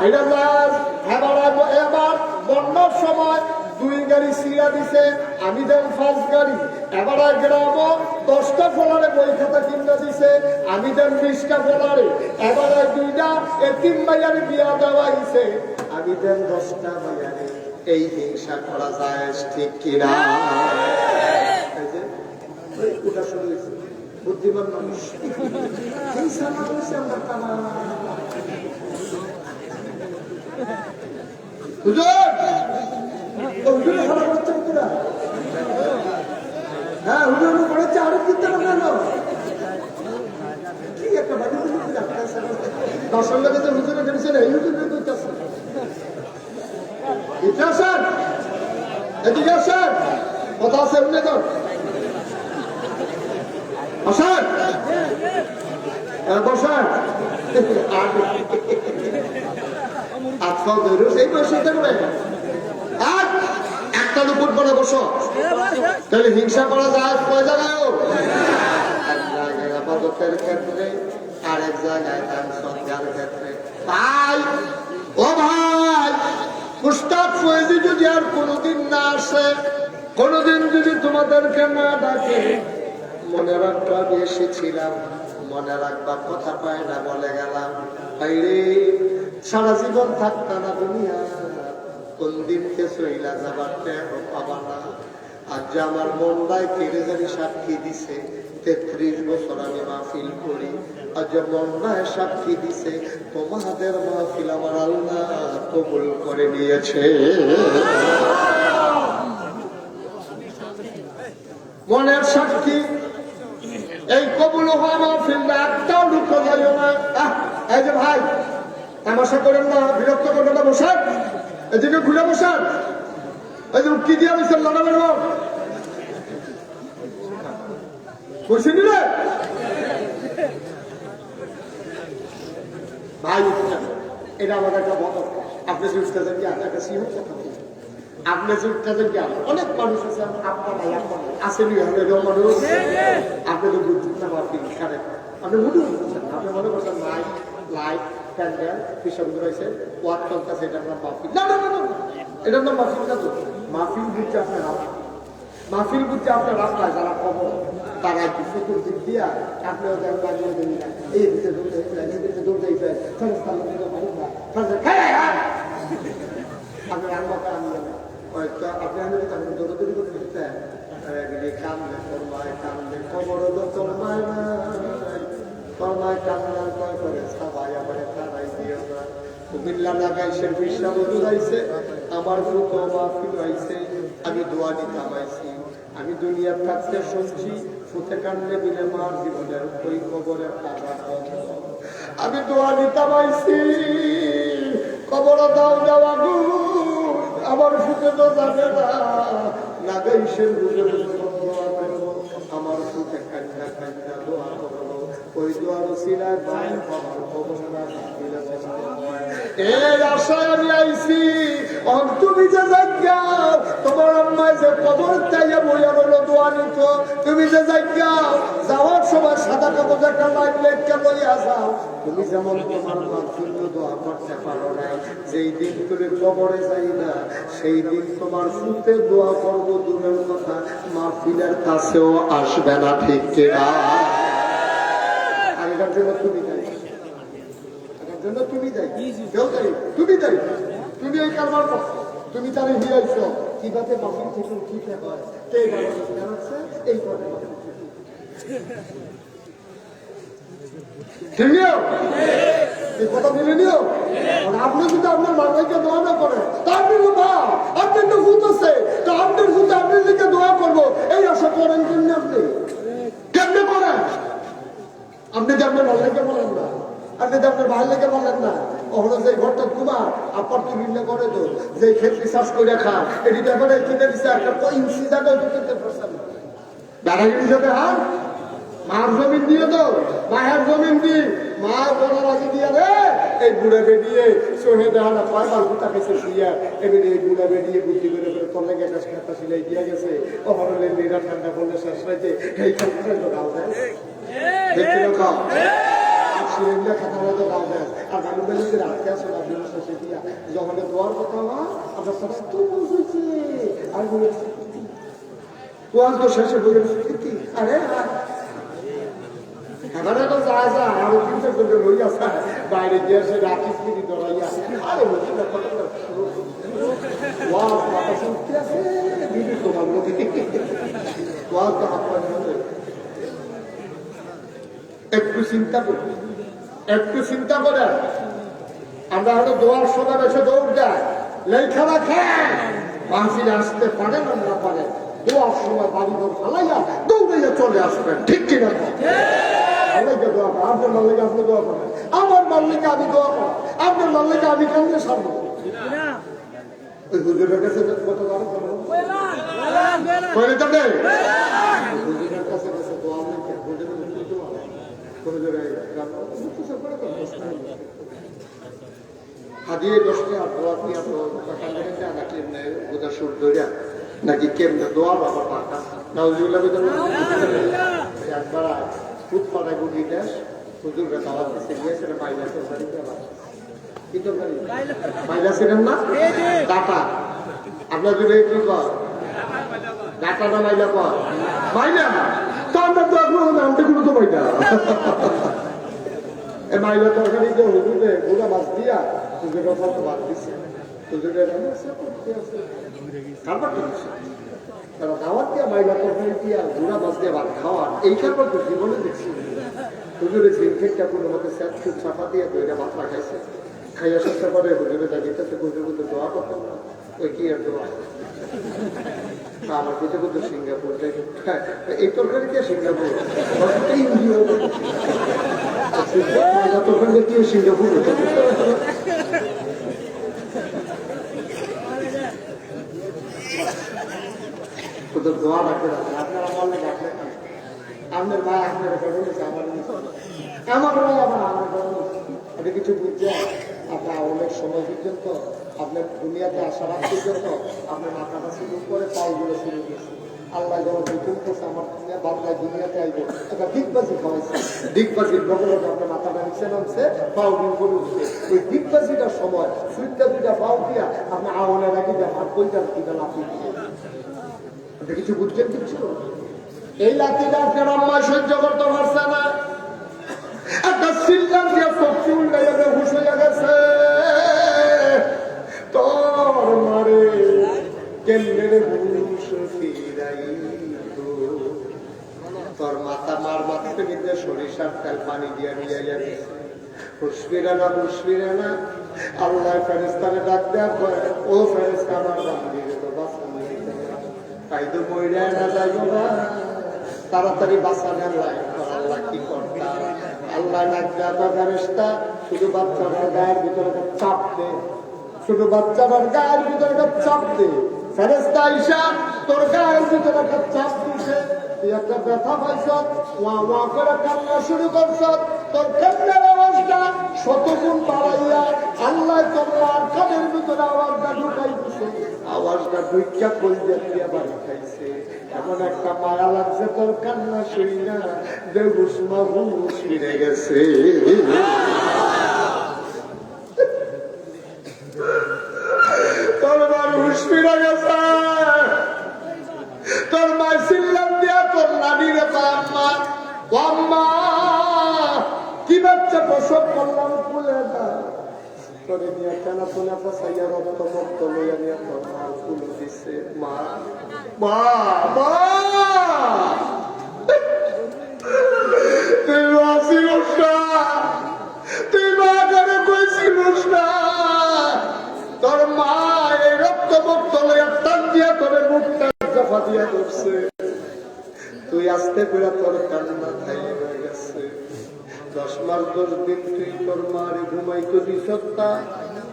এটা লাজ হ্যাঁ ভাড়া এবার বন্যার সময় 2 গাড়ি সিরা দিছে আমি দেন 5 গাড়ি এবার গ্রাম 10টা ফলারে বই খাতা কিনে দিছে আমি দেন 20টা ফলারে এবার 2টা এতিম মাইয়ারে বিয়া দেওয়া হইছে আমি দেন 10টা মাইয়ারে এই হিংসা করা যায় ঠিক কিনা ওটা শুরু হয়েছে বুদ্ধিমান মানুষ হিংসা মানুষ আমরা তারা হুজুরে ভালো করছেন তোরা হ্যাঁ হুজুর করেছে আরো কিনতে কেন কি একটা বাড়ি দর্শন লাগে যে হুজুরে করেছে না এই হুজুরে করতেছে ইতিহাসের এদিকে আসেন কথা আছে এমনি তো বসেন বসেন আজকাল ধরুন এই বসে থাকবে আর একটা দুপুর পরে বসো তাহলে হিংসা করা যায় কয় জায়গায় এক জায়গায় আপাততের ক্ষেত্রে আরেক জায়গায় তার সজ্জার ক্ষেত্রে ভাই ও ভাই মুস্তাক ফয়েজি যদি আর কোনোদিন না আসে কোনোদিন যদি তোমাদেরকে না ডাকে মনে রাখবা এসেছিলাম মনে রাখবা কথা পায় না বলে গেলাম ভাইরে সারা জীবন থাকতা না দুনিয়া কোন দিনকে চইলা যাবার পাবা না আজ যে আমার মনটায় কেড়ে জানি সাক্ষী দিছে 33 বছর আমি মাহফিল করি আজ যে মনটায় সাক্ষী দিছে তোমাদের মাহফিল আমার আল্লাহ কবুল করে নিয়েছে মনের সাক্ষী এই কবুল হওয়া মাহফিল একটাও ঢুকতে যাইও না এই যে ভাই তামাশা করেন না বিরক্ত করবেন না বসান এদিকে ঘুরে বসান এই যে কি দিয়ে বলছেন লড়াবেন বসে নিলে ভাই এটা আমার একটা মত আপনি যে উঠতে কি আপনার কাছে আপনি যে উঠতে কি অনেক মানুষ আছে আপনার ভাই আসেনি মানুষ আপনি তো বুঝছেন না আপনি মুঠো আপনি মনে করছেন মাইক লাইট প্যান্ডেল কিসব রয়েছে ওয়ার্ড চলতেছে এটার নাম মাহফিল না না না না এটার নাম মাহফিল না তো মাহফিল বুঝছে আপনার মাহফিল বুঝছে আপনার রাস্তায় যারা খবর তারা একটু চতুর্দিক দিয়া আপনিও এই দিকে দৌড়তে আপনার আনবাকে আনবেন হয়তো আপনি আনবেন তাহলে দৌড়াদৌড়ি করে দিতেন কান্দে কর্মায় কান্দে খবর হলো কর্মায় কর্মায় কান্নার কয় করে সবাই আমার তারাই দিও না কুমিল্লা লাগাইছে বিশ্রাম দৌড়াইছে আমার ফুটো মাহফিল হয়েছে আমি দোয়া নিতাম আইছি আমি দুনিয়ার থাকতে শুনছি ফুটে কান্দে বিলে মার জীবনের ওই খবরের টাকা আমি দোয়া নিতাম আইছি খবর দাও দেওয়া গু আমার ফুটে তো জানে না লাগাইছেন বুঝে বুঝে দোয়া করবো আমার ফুটে কান্না কান্না দোয়া করবো ওই দোয়ার সিলায় বাইর আমার খবর না এই আশায় আমি আইছি তুমি যে যাইগাও তোমার আম্মায় যে কবর চাইয়া বইয়া রইল দোয়া নিত তুমি যে যাইগাও যাওয়ার সময় সাদা কাগজ একটা লাইট লেখা লইয়া যাও তুমি যেমন তোমার মার জন্য দোয়া করতে পারো না যেই দিন তুমি কবরে যাই না সেই দিন তোমার ফুতে দোয়া করবো দূরের কথা মাহফিলের কাছেও আসবে না ঠিক কিনা আগেকার জন্য তুমি যাই জন্য তুমি যাই কেউ যাই তুমি যাই তুমি এই কারবার করছো তুমি তারে হিয়াইছ কিভাবে মাফিল থেকে ঠিক হয় কে জানাচ্ছে এই করে এই কথা মিলে নিও আপনি যদি আপনার মাথাকে দোয়া না করেন তা আপনি মা আপনার তো ভূত আছে তো আপনার ভূতে আপনি দিকে দোয়া করবো এই আশা করেন কেমনি আপনি কেমনে করেন আপনি যে আপনার মাল্লাকে বলেন না আপনি যে আপনার ভাই লেগে বলেন না ওখানে যে ঘরটা কুমার আপার তো নির্ণয় করে তো যে ক্ষেত্রে চাষ করে খান এটি দেখো কিনে দিচ্ছে একটা ইঞ্চি জায়গায় ঢুকতে পারছেন দাঁড়াই হিসাবে হান মার জমিন দিয়ে তো মায়ের জমিন দি মা বোনা রাজি দিয়ে রে এই বুড়া বেরিয়ে সোহে দেখা না কয়বার গুটা খেয়েছে শুইয়া এবারে এই বুড়া বেরিয়ে বুদ্ধি করে করে তলে গেছে খাতা সিলাই দিয়ে গেছে ও হরলে মেয়েরা ঠান্ডা করলে শেষ হয়েছে এই খাতা তো গাও দেয় দেখতে খাও সিলিন্ডার খাতা মতো গাও দেয় আর গাড়ি বেলে রাখতে আসে না শেষে দিয়া যখন দোয়ার কথা হয় আপনার সব তো বুঝেছে আর বলেছে ওয়াজ তো শেষে বলে আরে এবারে তো যায় যায় আরো চিন্তা করলে রইয়া যায় বাইরে গিয়ে সে রাখিস কিনি দৌড়াইয়া আরে ওয়াজ মাথা শুনতে আছে দিদি তোমার মধ্যে ওয়াজ তো আপনার মধ্যে একটু চিন্তা করুন একটু চিন্তা করে আমরা হয়তো দোয়ার সময় এসে দৌড় যায় লেখা রাখেন মাহফিলে আসতে পারেন আমরা পারেন দোয়ার সময় বাড়ি ঘর ফালাইয়া দৌড়াইয়া চলে আসবেন ঠিক কিনা দোয়া করেন আপনার মাল্লিকে আপনি দোয়া করেন আমার মাল্লিকে আমি দোয়া করেন আপনার মাল্লিকে আমি কেমনে সারবো ওই হুজুরের কাছে কত দাঁড়ো হুজুরের কাছে কাছে দোয়া নেই হুজুরের হাদিয়ে দোষে আর দোয়া কি নাকি বোঝা সুর ধরিয়া নাকি কেমনে দোয়া বাবা পাকা নাউজুবিল্লাহ একবার খুব পাড়ায় বুঝি দেশ হুজুরকে দাওয়াত দিতে গিয়েছে মাইলাসের বাড়িতে আবার কি তো মাইলাসের না ডাটা আপনার যদি কি কর ডাটা না মাইলা কর মাইলা তো আমরা তো এখন নামটা গুলো তো মাইলা এই মাইলা তরকারি যে হুজুরে গুড়া মাছ দিয়া হুজুরের কত ভাত দিচ্ছে হুজুরের খাবার তো দিচ্ছে তারা দাওয়াত দিয়া মাইলা তরকারি দিয়া গুড়া মাছ দিয়ে ভাত খাওয়ার এইটার পর তো জীবনে দেখছি হুজুরে জিনকেটটা কোনো মতো স্যাট খুব ছাপা দিয়ে দইটা ভাত খাইছে খাইয়া চেষ্টা করে হুজুরে দাঁড়িয়েছে হুজুর মধ্যে দোয়া করতে ওই কি আর দোয়া আমার যেতে করতো সিঙ্গাপুর এই তরকারি দিয়ে সিঙ্গাপুর তরকারি দিয়ে সিঙ্গাপুর দোয়া রাখতে আপনারা বললে রাখলেন আপনার মা আপনার আমার আমার ভাই আমার এটা কিছু বুঝছে আপনার অনেক সময় পর্যন্ত আপনার দুনিয়াতে আসার আগ পর্যন্ত আপনার মাথা কাছে উপরে পাওগুলো শুরু গেছে। আল্লাহ যখন হুকুম করছে আমার বাংলায় দুনিয়াতে আইব একটা দিগবাজি খাওয়াইছে, দিগবাজির লগে লগে আপনার মাথাটা নিচে নামছে, পাও উপরে উঠছে। ওই দিগবাজিটার সময় সুইটটা দুইটা পাও দিয়া আপনার আওয়ানের আগে দেয় আর কইটার দুইটা লাফি দিয়ে কিছু বুঝছেন কিছু। এই লাঠিটা আপনার আম্মা সহ্য করতে পারছে না, একটা সিল্লার দিয়ে পক্ষী উল্টাই হুশ হয়ে গেছে। তোর মারে কেমনে হুশ ফিরাই, তোর মাথা মার মাথাতে নিতে সরিষার তেল পানি দিয়ে নিয়ে যাবে। হুশ ফিরে না, হুশ ফিরে না। আল্লাহ ফেরেশতাকে ডাক দেওয়া করে, ও ফেরেশতা আমার বান্দিরে তো বাঁচানো তাই তো মইরা না যাইব না, তাড়াতাড়ি বাঁচানোর লাইন কর। আল্লাহ কি করতাম, আল্লাহ নাকটা ফেরেশতা শুধু বাচ্চাটার গায়ের ভিতরে চাপ দে, শুধু বাচ্চাটার গায়ের ভিতরে চাপ দে। ফেরেশতা আইসা তোর গায়ের ভিতরে একটা চাপ দিছে, তুই একটা ব্যথা পাইছ, ওয়া ওয়া করে কান্না শুরু করছ। তোর কান্নার আওয়াজটা শতগুণ বাড়াইয়া আল্লাহ তোমার কানের ভিতরে আওয়াজটা ঢুকাই দিছে। আওয়াজটা ঢুকিয়া কলজা দিয়া বাড়ি খাইছে। এমন একটা মায়া লাগছে তোর কান্না শুই না, বেহুশ মাহুশ ফিরে গেছে। তোর মার হুশ ফিরে গেছে। তোর মা সিল্লাম দিয়া তোর নানিরে আম্মা, ও আম্মা কি বাচ্চা প্রসব করলাম ফুলে না, তোরে নিয়ে কেন ফুলে পাশাইয়া রক্ত মুক্ত লইয়া নিয়ে তোর মা ফুল দিছে। মা মা মা তুই আসিস না, তুই মা করে কইছিস না, তোর মা এই রক্ত মুক্ত লইয়া টান দিয়া তোরে মুখটা জাফা দিয়া করছে। তুই আসতে করে তোর কান্না খাই হয়ে গেছে। 10 মাস 10 দিন তুই তোর মারে ঘুমাইতে দিস না,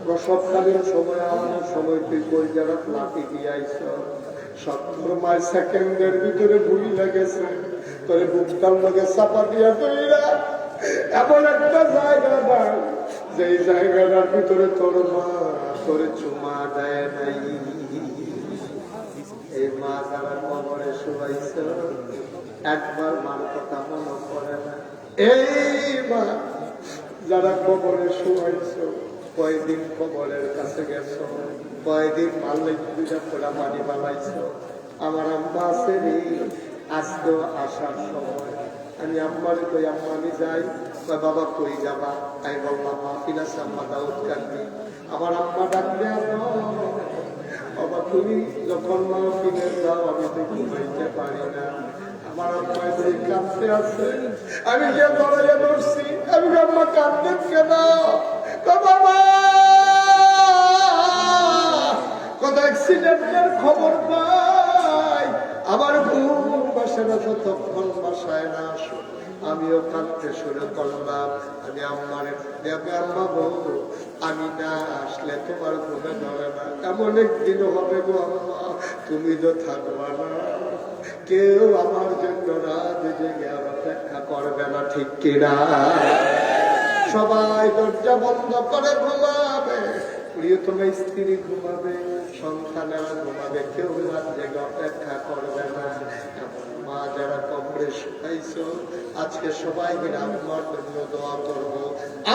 প্রসবকালীন সময় আমার সময় তুই কই যারা লাঠি দিয়ে আইস। 70 মাস সেকেন্ডের ভিতরে ভুলি লেগেছে, তোর বুকটার লগে চাপা দিয়া তৈরা এমন একটা জায়গা নাই যেই জায়গাটার ভিতরে তোর মা তোরে চুমা দেয় নাই। এই মা যারা কবরে শুয়াইছ একবার মার কথা মনে পড়ে না। এই মা যারা কবরে শুয়াইছ কয়দিন কবরের কাছে গেছ, কয়দিন মারলে দুইটা পোড়া পানি বানাইছ। আমার আম্মা আছে রে, আজকেও আসার সময় আমি আম্মার কই আম্মা আমি যাই, বাবা কই যাবা? আমি বললাম মাহফিল আছে আম্মা দাউদ কান্দি। আমার আম্মা ডাকলে বাবা তুমি যখন মাহফিলে যাও আমি তো ঘুমাইতে পারি না, আমার আম্মা যে কাঁদতে আছে। আমি গিয়ে দরজা ধরছি, আমি আম্মা কাঁদতেন কেন? বাবা কত অ্যাক্সিডেন্টের খবর পাই, আমার ঘুম বাসে না, যতক্ষণ বাসায় না আসো আমিও কাঁদতে শুরু করলাম। আমি আম্মারে দেখে আম্মা বউ আমি না আসলে তোমার ঘুমে ধরে না, এমন একদিন হবে গো আম্মা তুমি তো থাকবা না, কেউ আমার জন্য রাত জেগে আর অপেক্ষা করবে না, ঠিক কিনা? সবাই দরজা বন্ধ করে ঘুমাবে, প্রিয়তম স্ত্রী ঘুমাবে, সন্তানেরা ঘুমাবে, কেউ রাত জেগে অপেক্ষা করবে না। মা যারা কবরে শুকাইছ আজকে সবাই মিলে আব্বার জন্য দোয়া করব,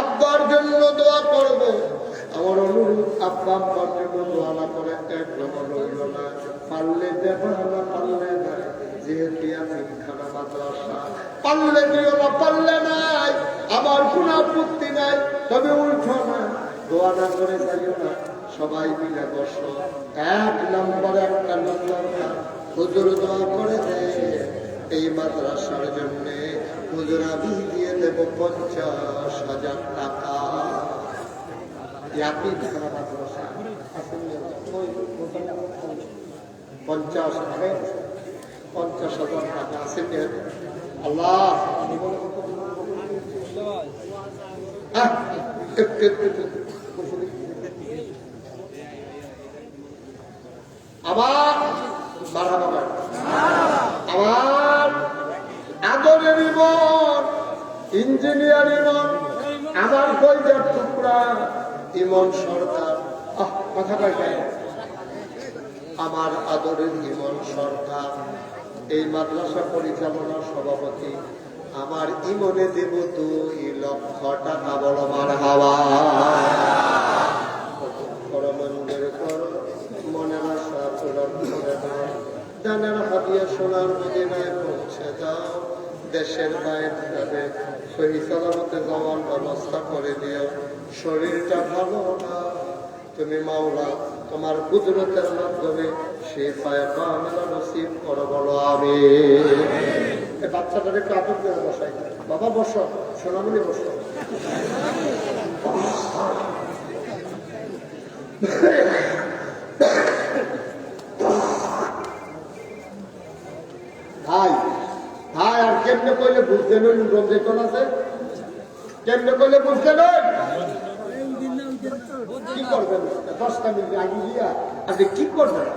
আব্বার জন্য দোয়া করব। আমার অনুরোধ আব্বা আব্বার জন্য দোয়া না করে একদম রইল না, পারলে দেব না পারলে না, যেহেতু খানা মাদ্রাসা পারলে দিও না পারলে নাই, আমার কোন আপত্তি নাই, তবে উঠো না, দোয়া না করে যাইও না। সবাই মিলে বসো, 1 নম্বর একটা নম্বর হুজুর দোয়া করে দে এই মাদ্রাসার জন্য, হুজুর আমি দিয়ে দেব 50,000 টাকা। মাদ্রাসা 50,000 টাকা আছে। আল্লাহ আবার আমার আদরের জীবন ইঞ্জিনিয়ার জীবন আমার কইজার টুকরা ইমন সরকার, কথা কয় কেন? আমার আদরের ইমন সরকার, এই মাদ্রাসা পরিচালনা সভাপতি, আমার ইমনে দেব 2 লক্ষ টাকা। বড় মারহাবা। মঞ্জুর করো, মনের আশা পূরণ করে দাও, জানের হাদিয়া সোনার মদিনায় পৌঁছে দাও, দেশের বাইরে সহি সালামতে যাওয়ার ব্যবস্থা করে দিও। শরীরটা ভালো না, তুমি মাওলা তোমার কুদরতের মাধ্যমে সে পায়ে কামেলা নসিব করো। বলো আমি। এই বাচ্চাটার একটু আদর করে বসাই। বাবা বসো, সোনামণি বসো। ভাই ভাই, আর কেমনে কইলে বুঝতে নই রঞ্জিতন আছে? কেমনে কইলে বুঝতে নই? কি করবেন? 10টা মিনিট আগে গিয়া আপনি কি করবেন?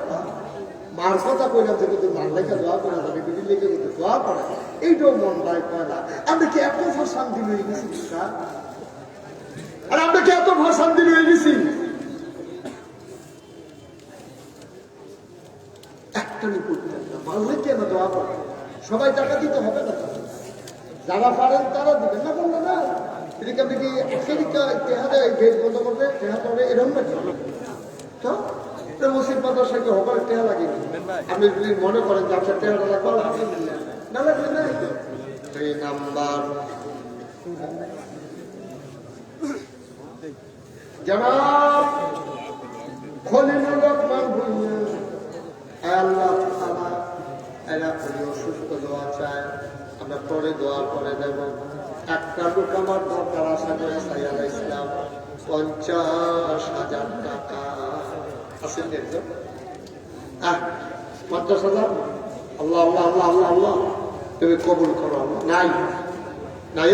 মার কথা কইলাম যে কিন্তু মার লেখা দোয়া করা যাবে, বিড়ি লেগে কিন্তু দোয়া করা, এইটাও মন ভাই কয় না। আমরা কি এত শান্তি হয়ে গেছি? আর আমরা কি এত শান্তি হয়ে গেছি? একটা নি করতেন না, মারলে কি আমরা দোয়া করেন? সবাই টাকা দিতে হবে না, যারা পারেন তারা দিবেন না। বললো না এদিকে আপনি কি আমেরিকা টেহাদে গেট বন্ধ করবে, টেহা করবে, এরকম নাকি? তো মসজিদ মাদ্রাসায় কি হবার টেহা লাগে? আপনি যদি মনে করেন যে আপনার টেহাটা লাগবে, আলহামদুলিল্লাহ, না লাগবে না। 2 নাম্বার, জনাব খলিলুর রহমান ভুঁইয়া, আল্লাহ তাআলা এরা অসুস্থ, দোয়া চায়, আমরা পরে দোয়া করে দেব। একটা লোক আমার দরকার, আশা করে সাইয়াল ইসলাম 50,000 টাকা আছেন দেখছো? 50,000। আল্লাহ আল্লাহ আল্লাহ আল্লাহ আল্লাহ, তুমি কবুল করো। নাই নাই,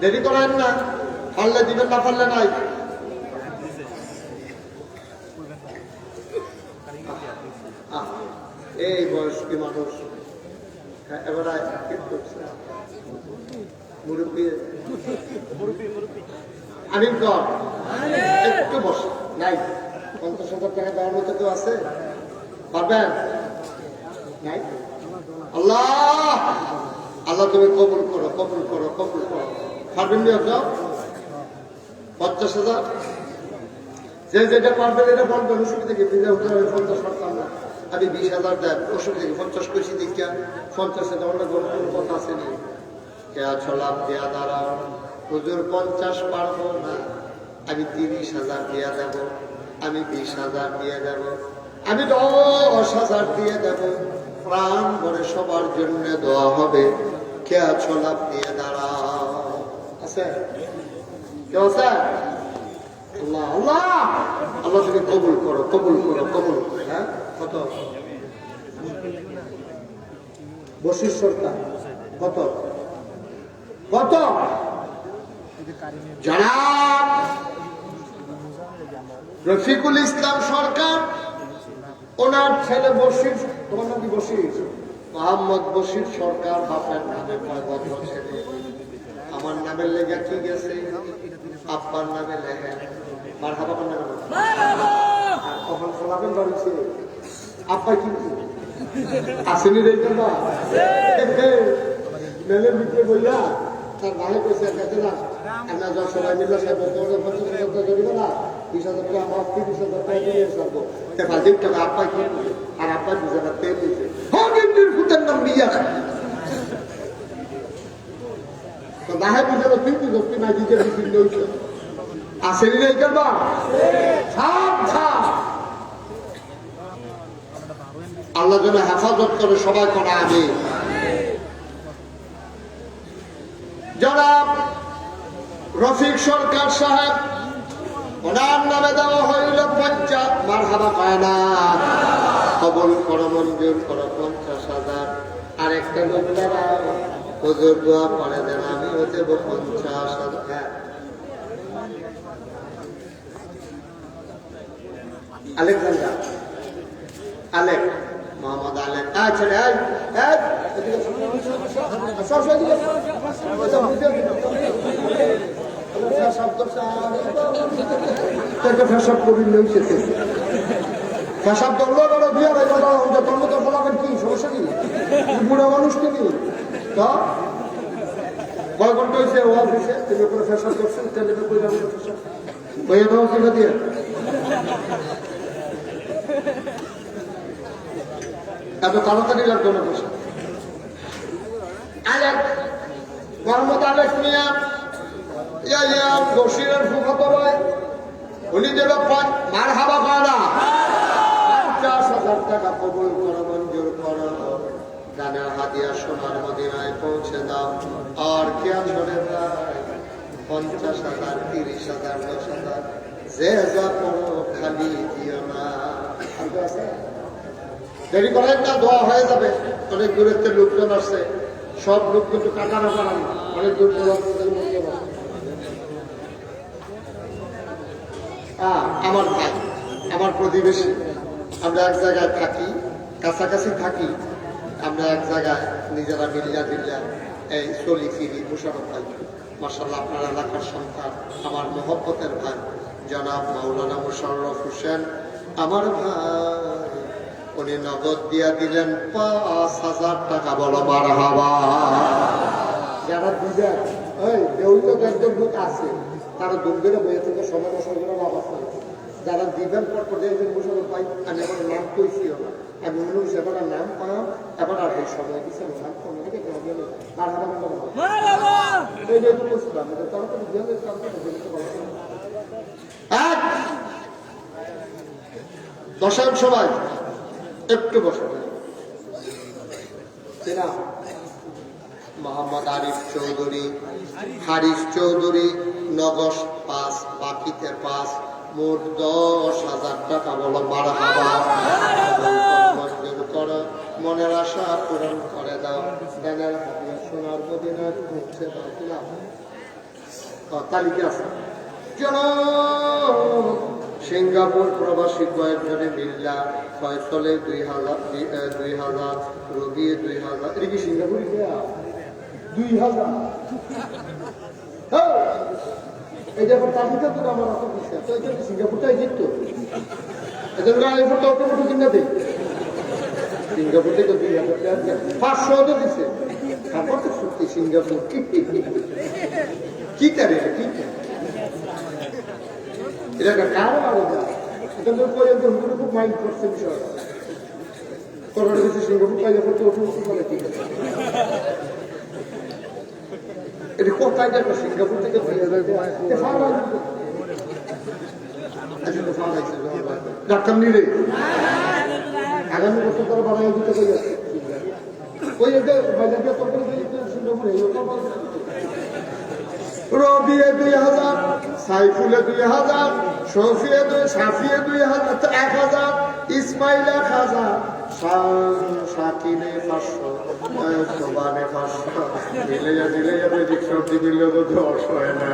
দেরি করেন না, পারলে দিবেন, না পারলে নাই। এই বয়স্ক মানুষ এবার মুরব্বী আমি একটু বস নাই। 50,000 টাকা দেওয়ার মতো কেউ আছে? পারবেন? নাই। আল্লাহ আল্লাহ তুমি কবুল করো, কবুল করো, কবুল করো। পারবেন না? 50,000 যে যেটা পারবেন এটা বলবেন, অসুবিধা কি? 50 পারতাম না, আমি 20,000 দেন, অসুবিধা কি? 50 করেছি দেখিয়া 50 অনেক কোনো কথা আসেনি। কেয়া ছলাপ দেয়া দাঁড়াও, হুজুর 50 পারবো না, আমি 30,000 দিয়ে দেব, আমি 20,000 দিয়ে দেব, আমি 10,000 দিয়ে দেব, প্রাণ ভরে সবার জন্য দোয়া হবে। কেয়া ছলাপ দিয়ে দাঁড়াও। আছে কেউ আছে? আল্লাহ আল্লাহ আল্লাহ তুমি কবুল করো, কবুল করো, কবুল করো। হ্যাঁ, কত? বশির সরকার কত? কত? জনাব রফিকুল ইসলাম সরকার, ওনার ছেলে বশির, তোমার নাম কি বশির? মোহাম্মদ বশির সরকার, বাপের নামে 5 বছর ছেলে, আমার নামের লেগে কি গেছে, আব্বার নামে লেগে মারহাবা নামে কখন ফলাবেন বাড়িছে। আব্বা কিন্তু আসেনি রে না, মেলের ভিতরে বইলা তার ভাই কইছে না, আমরা যা সবাই মিলে সাহেব 50,000 টাকা জড়িবে না, 20,000 টাকা আমার 30,000 টাকা দিয়ে সারবো। বাজির টাকা আব্বা কি, আর আব্বা 2,000 তেল দিচ্ছে। হগিন্দির ফুটের নাম বিয়া তো নাহে বুঝালো, তুই তুই না দিতে বিভিন্ন আসেনি রে কেবা আল্লাহ যেন হেফাজত করে, সবাই করা আমি। জনাব রফিক সরকার সাহেব, ওনার নামে দেওয়া হইল 50, মারহাবা পায় না, কবুল করো, মঞ্জুর করো 50,000। আর একটা লোক দ্বারা হুজুর দোয়া করে দেন, আমি হতে 50,000। আলেকজান্ডার, আলেক, মোহাম্মদ আলেক। আচ্ছা ফেসাব করছে ফেসাব করি লইছে ফেসাব ধরলো বড় বিয়া ভাই বাবা তোর মতো বলাবেন কি সমস্যা কি বুড়া মানুষ তুমি তো কয় ঘন্টা হয়েছে ও অফিসে তুমি কোনো ফেসাব করছেন টেলিফোন করে যাবেন ফেসাব হয়ে দাও কিনা দিয়ে এত তাড়াতাড়ি লাগতো না ফেসাব আলেক মোহাম্মদ আলেক মিয়া বসিরের ফুফাতো ভাই উনি দেবে মার হাবা পায় না 50,000 টাকা কবুল করো মঞ্জুর করো ডানা হাতিয়া সোনার মদিনায় পৌঁছে দাও আর খেয়াল করে 50,000 30,000 10,000 যে যা করো খালি দিও না দেরি করে একটা দোয়া হয়ে যাবে অনেক দূরের থেকে লোকজন আসছে সব লোক কিন্তু কাটানো পারান না অনেক দূর আমার ভাই আমার প্রতিবেশী আমরা এক জায়গায় থাকি কাছাকাছি থাকি আমরা এক জায়গায় নিজেরা মিলিয়া দিল্লা এই চলি ফিরি মুশারফ ভাই মাশাআল্লাহ আপনার এলাকার সন্তান আমার মহব্বতের ভাই জনাব মাওলানা মুশাররফ হোসেন আমার ভাই উনি নগদ দিয়া দিলেন 5,000 টাকা বলো মারহাবা যারা দিবেন ওই দেউল তো একজন লোক আছে তারা দুর্গের বইয়ে থেকে সময় বছর করে লাভ আছে যারা দিবেন পর মুশারফ ভাই আমি আমার নাম কইছিও না আমি মনে হচ্ছে এবার নাম পাম এবার আর এই সময় দিচ্ছে নাম কমে গেছে দশান সবাই একটু বসে মোহাম্মদ আরিফ চৌধুরী হারিস চৌধুরী নগর 5 বাকিতে 5 মোট 10,000 টাকা বলো মারহাবা মঞ্জুর করো মনের আশা পূরণ করে দাও ডানার হাতিয়া সোনার মদিনায় পৌঁছে দাও তালিকা আছে সিঙ্গাপুর প্রবাসী কয়েকজনে মিল্লা ফয়সলে 2,000 রবি 2,000 এটা কি সিঙ্গাপুরি 2,000 এই যে তালিকা তো আমার অত বিশ্বাস তো এটা সিঙ্গাপুরটাই জিততো এটা আইফোনটা অটোমেটিক কিনা দেয় সিঙ্গাপুর থেকে 2,000 500 তো দিচ্ছে তারপর তো সত্যি সিঙ্গাপুর কি করে এটা একটা কারণ আলাদা এটা তো পর্যন্ত খুব মাইন্ড করছে বিষয় করোনা কিছু সিঙ্গাপুর পাইলে করতে ওঠে বলে ঠিক আছে এটা কোথায় যাবে সিঙ্গাপুর থেকে ডাক্তার নিলে আগামী বছর তারা বানাই দিতে পারে ওই বাজারটা সিঙ্গাপুরে রবিয়ে 2,000 সাইফুলে 2,000 শফিয়ে 1,000 ইসমাইল 1,000 শাকিলে 500 সোবানে 500 দিলে যাবে রিক্সা দিলে তো 10 হয় না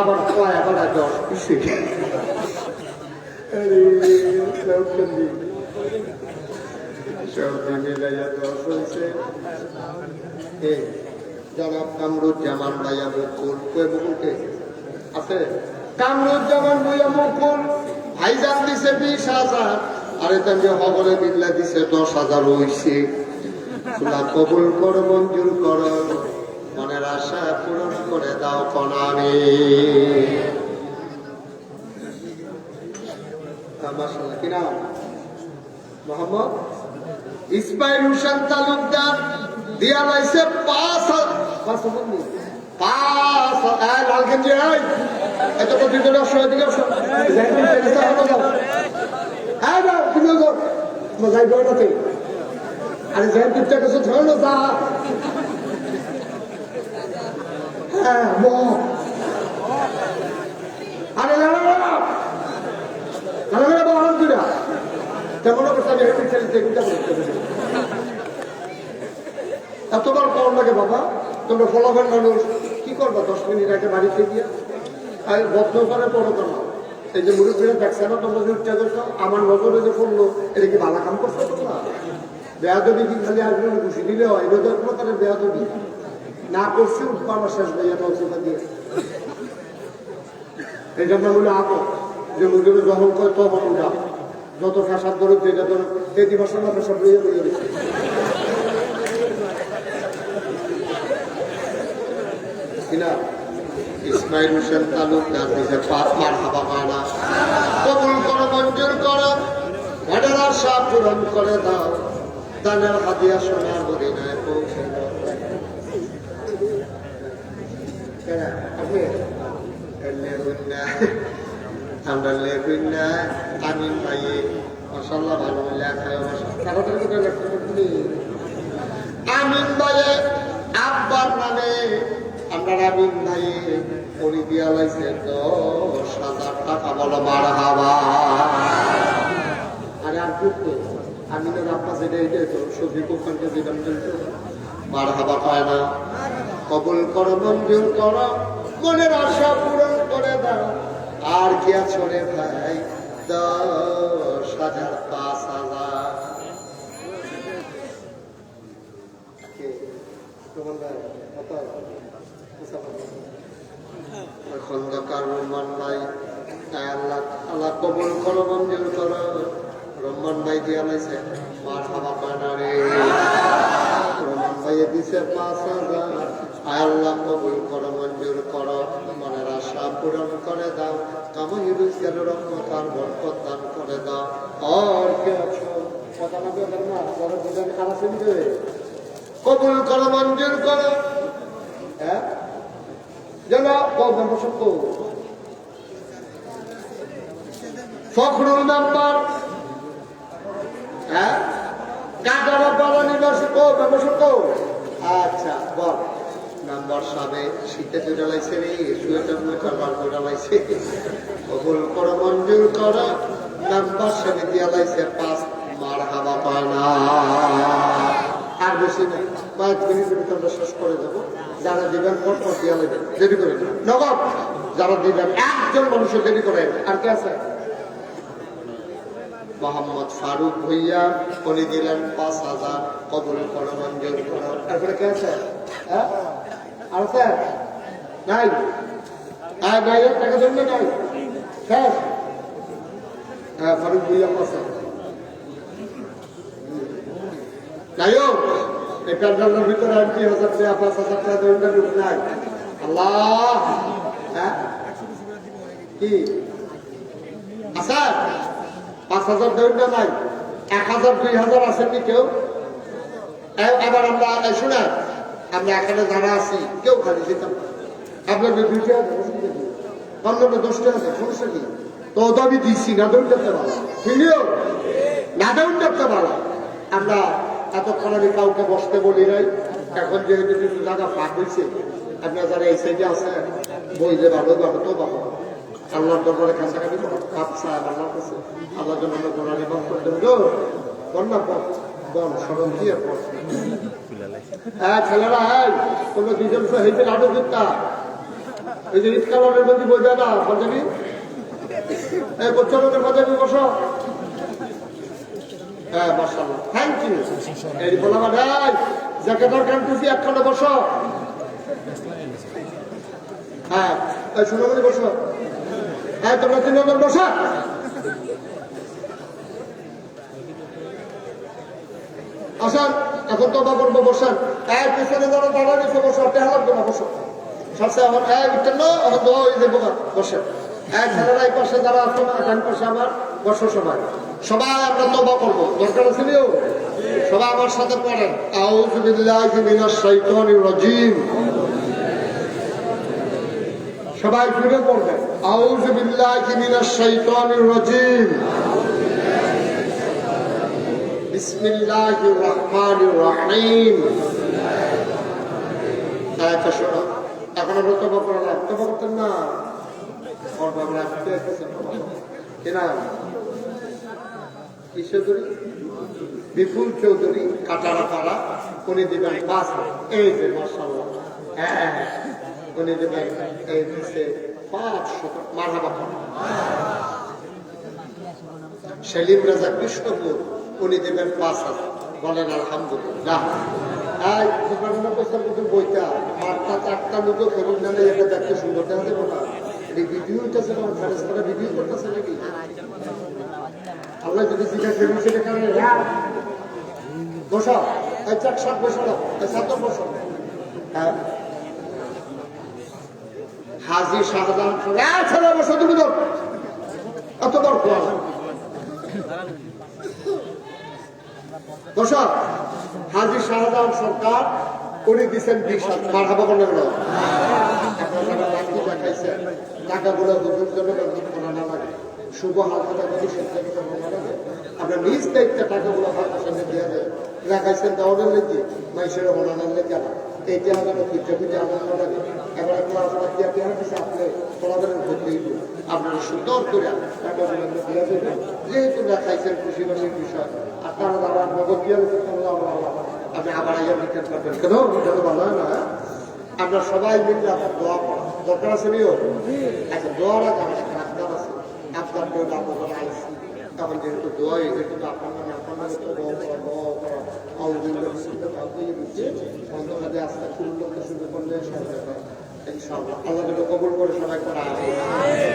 আবার কয় আবার 10 কিসে জনাব কামরুজ্জামান ভাইয়া মুকুল বকুলকে আছে কামরুজ্জামান ভাইয়া মুকুল ভাইজান দিছে 20,000 আরে তাকে হবলে বিল্লা দিছে 10,000 হইছে কবুল করো মঞ্জুর করো মনের আশা পূরণ করে দাও কনামি মাশাআল্লাহ কি নাম মোহাম্মদ ইসমাইল হোসেন তালুকদার দিয়া লাইছে 5,000 লালগঞ্জে এত কোটি টাকা সহায় দিকে মজাই বড়তে আরে যাই দুটা কাছে ধরলো যা হ্যাঁ আরে তেমন অবস্থা এতবার কম লাগে বাবা তোমরা ফলাফল মানুষ কি করবা 10 মিনিট আগে বাড়িতে গিয়ে আর বদ্ধ করে পড়ো তোমার এই যে মুরব্বীরা দেখছে না তোমরা যে উচ্চা করছো আমার নজরে যে পড়লো এটা কি ভালো কাম করছো তোমরা বেয়াদবি কি খালি আসবে ঘুষি দিলে হয় এটা এক প্রকারের বেয়াদবি না করছি উৎপাদন শেষ ভাইয়া নৌচিতা দিয়ে এই জন্য বলে আপো যে মুজুরে যখন করে তখন উঠা যত ফ্যাসাদ ধরে যেটা ধরো এই দিবসের না ফ্যাসাদ লইয়া লইয়া দিচ্ছে কিনা ইসমাইল হোসেন তালুকদার নিজের পাপ মার হাবা পায় না কবুল করো মঞ্জুর করো ঘরের আশা পূরণ করে দাও দানের হাদিয়া সোনার মদিনায় পৌঁছে দাও আপনি আমরা লেগুন না আমিন ভাইয়ে মশাল্লা ভালো লেখায় তাড়াতাড়ি করে লেখা করতে আমিন ভাইয়ে আব্বার নামে আমরা আমিন ভাইয়ে উনি দিয়া লাইছে 10,000 টাকা বলো মার হাবা আরে আর করতো আমি তো আপনার যেটা এটাই তো সবজি কোরবানকে যেটা মার হাবা পায় না কবুল করো মঞ্জুর করো মনের আশা পূরণ করে দাও আর কি আছো রে ভাই 10,000 5,000 খন্দকার রহমান ভাই আল্লাহ আল্লাহ কবুল করো মঞ্জুর করো রহমান ভাই দিয়া লাইছে মার হাবা পায় না রে রহমান ভাইয়ে দিছে 5,000 আল্লাহ কবুল করো মঞ্জুর করো মনের আশা পূরণ করে দাও কামাই রুজির রহমত আর বরকত দান করে দাও আর কে আছো কথা না বলেন না বড় দুজন খারাপ শুনবে কবুল করো মঞ্জুর করো হ্যাঁ যেন বসত ফখরুল নাম্বার হ্যাঁ কাটারা পালা নিবাসী বসত আচ্ছা বল নাম্বার সাবে শীতে চলে লাইছে রে সোয়েটার মোটার বার করে লাইছে কবুল করো মঞ্জুর করো নাম্বার সাবে দিয়া লাইছে 5 মার হাবা পায় না আর বেশি না 5 মিনিট আমরা শেষ করে দেবো যারা দিবেন পর দিয়া লাগবে দেরি করে নগদ যারা দিবেন একজন মানুষের দেরি করে আর কে আছে মোহাম্মদ ফারুক ভুইয়া উনি দিলেন 5,000 কবুল করো মঞ্জুর করো তারপরে কে আছে হ্যাঁ আর আছে নাই আর নাই টাকা জন্য নাই শেষ হ্যাঁ ফারুক ভুইয়া আছে নায়ক এই প্যান্ডালের ভিতরে আর 2,000 টাকা 5,000 টাকা দৈন্য রূপ নাই আল্লাহ হ্যাঁ কি আচ্ছা 5,000 দৈন্য নাই 1,000 2,000 আসেননি কেউ এবার আমরা শুনে আমরা এখানে যারা আছি কেউ খালি যেতাম আপনার 2,000 15 10 টাকা সমস্যা কি তো আমি দিচ্ছি না দৌড় করতে পারো ঠিকও না দৌড় করতে পারো আমরা এতক্ষণ আমি কাউকে বসতে বলি নাই এখন যেহেতু কিছু জায়গা ফাঁক হয়েছে আপনার যারা এই সাইডে আছে বই যে ভালো ভালো তো ভালো আল্লাহর দরবারে কাছাকাছি আচ্ছা আল্লাহর কাছে আল্লাহর জন্য আমরা গোড়া নিবাস করতে গো বন্যা পথ বন সরম দিয়ে পথ হ্যাঁ ছেলেরা হ্যাঁ তোমরা দুজন হয়েছে নাটক দিকটা এই যে ঈদ কালারের মধ্যে বোঝা না পাঞ্জাবি এই বচ্চাদের পাঞ্জাবি বসো হ্যাঁ মাশাআল্লাহ থ্যাংক ইউ এই বলা মানে জ্যাকেটার কান্টুসি একখানে বসো হ্যাঁ এই শুনো বলি বসো হ্যাঁ তোমরা 3 জন বসো আসেন এখন তো করবো বসান এক পিছনে যারা দাঁড়া নিচে বসো টেহা লাগবে না বসো সবসে আমার এক উঠতেন না আমার দোয়া হয়ে যাবো বসে এক ছেলেরা এই পাশে যারা আসো না ডান পাশে আমার বসো সবাই সবাই আমরা তওবা করবো দরকার আছে নিও সবাই আমার সাথে পড়েন আউযু বিল্লাহি মিনাশ শাইতানির রাজিম সবাই ফিরে পড়বেন আউযু বিল্লাহি মিনাশ শাইতানির রাজিম বিসমিল্লাহির রহমানির রহিম আয়াতটা শোনো এখন আমরা তওবা করলাম তওবা করতেন না করবো আমরা কেনা চৌধুরী বিপুল চৌধুরী কাটারা পাড়া উনি দিবেন 5 এই যে মাশাআল্লাহ হ্যাঁ উনি দিবেন এই দিচ্ছে 500 মারহাবা সেলিম রাজা কৃষ্ণপুর উনি দেবেন 5,000 বলেন আলহামদুলিল্লাহ এই দোকানে পয়সা নতুন বইটা আটটা চারটা লোক ফেরত না নেই এটা দেখতে সুন্দর দেখা দেবো না এই ভিডিও হইতেছে না ফ্যারেস করে ভিডিও করতেছে নাকি আল্লাহ যদি যেটা ফেরত সেটা কারণে বসা এই চাক সাত বসা এই সাত বসা হ্যাঁ হাজি শাহজাহান ছেলে বসো তুমি তো এত বড় বসা হাজি শাহজাহান সরকার উনি দিচ্ছেন 20,000 মারহাবা বলে গেল আপনারা বাকি দেখাইছেন টাকাগুলো হুজুর জন্য ব্যবহার করা না লাগে শুভ হালখাতা করে সেটাকে করা লাগে আমরা নিজ দায়িত্বে টাকাগুলো হালকার সঙ্গে দিয়ে দেয় রাখাইছেন দেওয়ার লেগে মাইসের বানানোর লেগে না এইটা আমাদের ফিরতে ফিরতে আনন্দ লাগে এবার আপনার দিয়ে দেওয়া দিচ্ছে আপনি ফলাফলের ক্ষতি আপনারা সুন্দর করে টাকাগুলো দিয়ে দেবেন যেহেতু রাখাইছেন খুশি খুশির বিষয় আর তারা আবার নগদ দিয়ে আপনি আবার আইয়া বিজ্ঞান করবেন কেন এটা তো ভালো হয় না আমরা সবাই মিলে আপনার দোয়া করা দরকার আছে নিও আচ্ছা দোয়ার আগে আমার একটা আবদার আছে আপনার কেউ আপনার আইসি তখন যেহেতু দোয়া যেহেতু আপনার নামে আপনার নামে তো দোয়া করা অন্ধকারে আস্তে খুললো শুরু করলে ইনশাআল্লাহ আল্লাহ যেন কবুল করে সবাই করা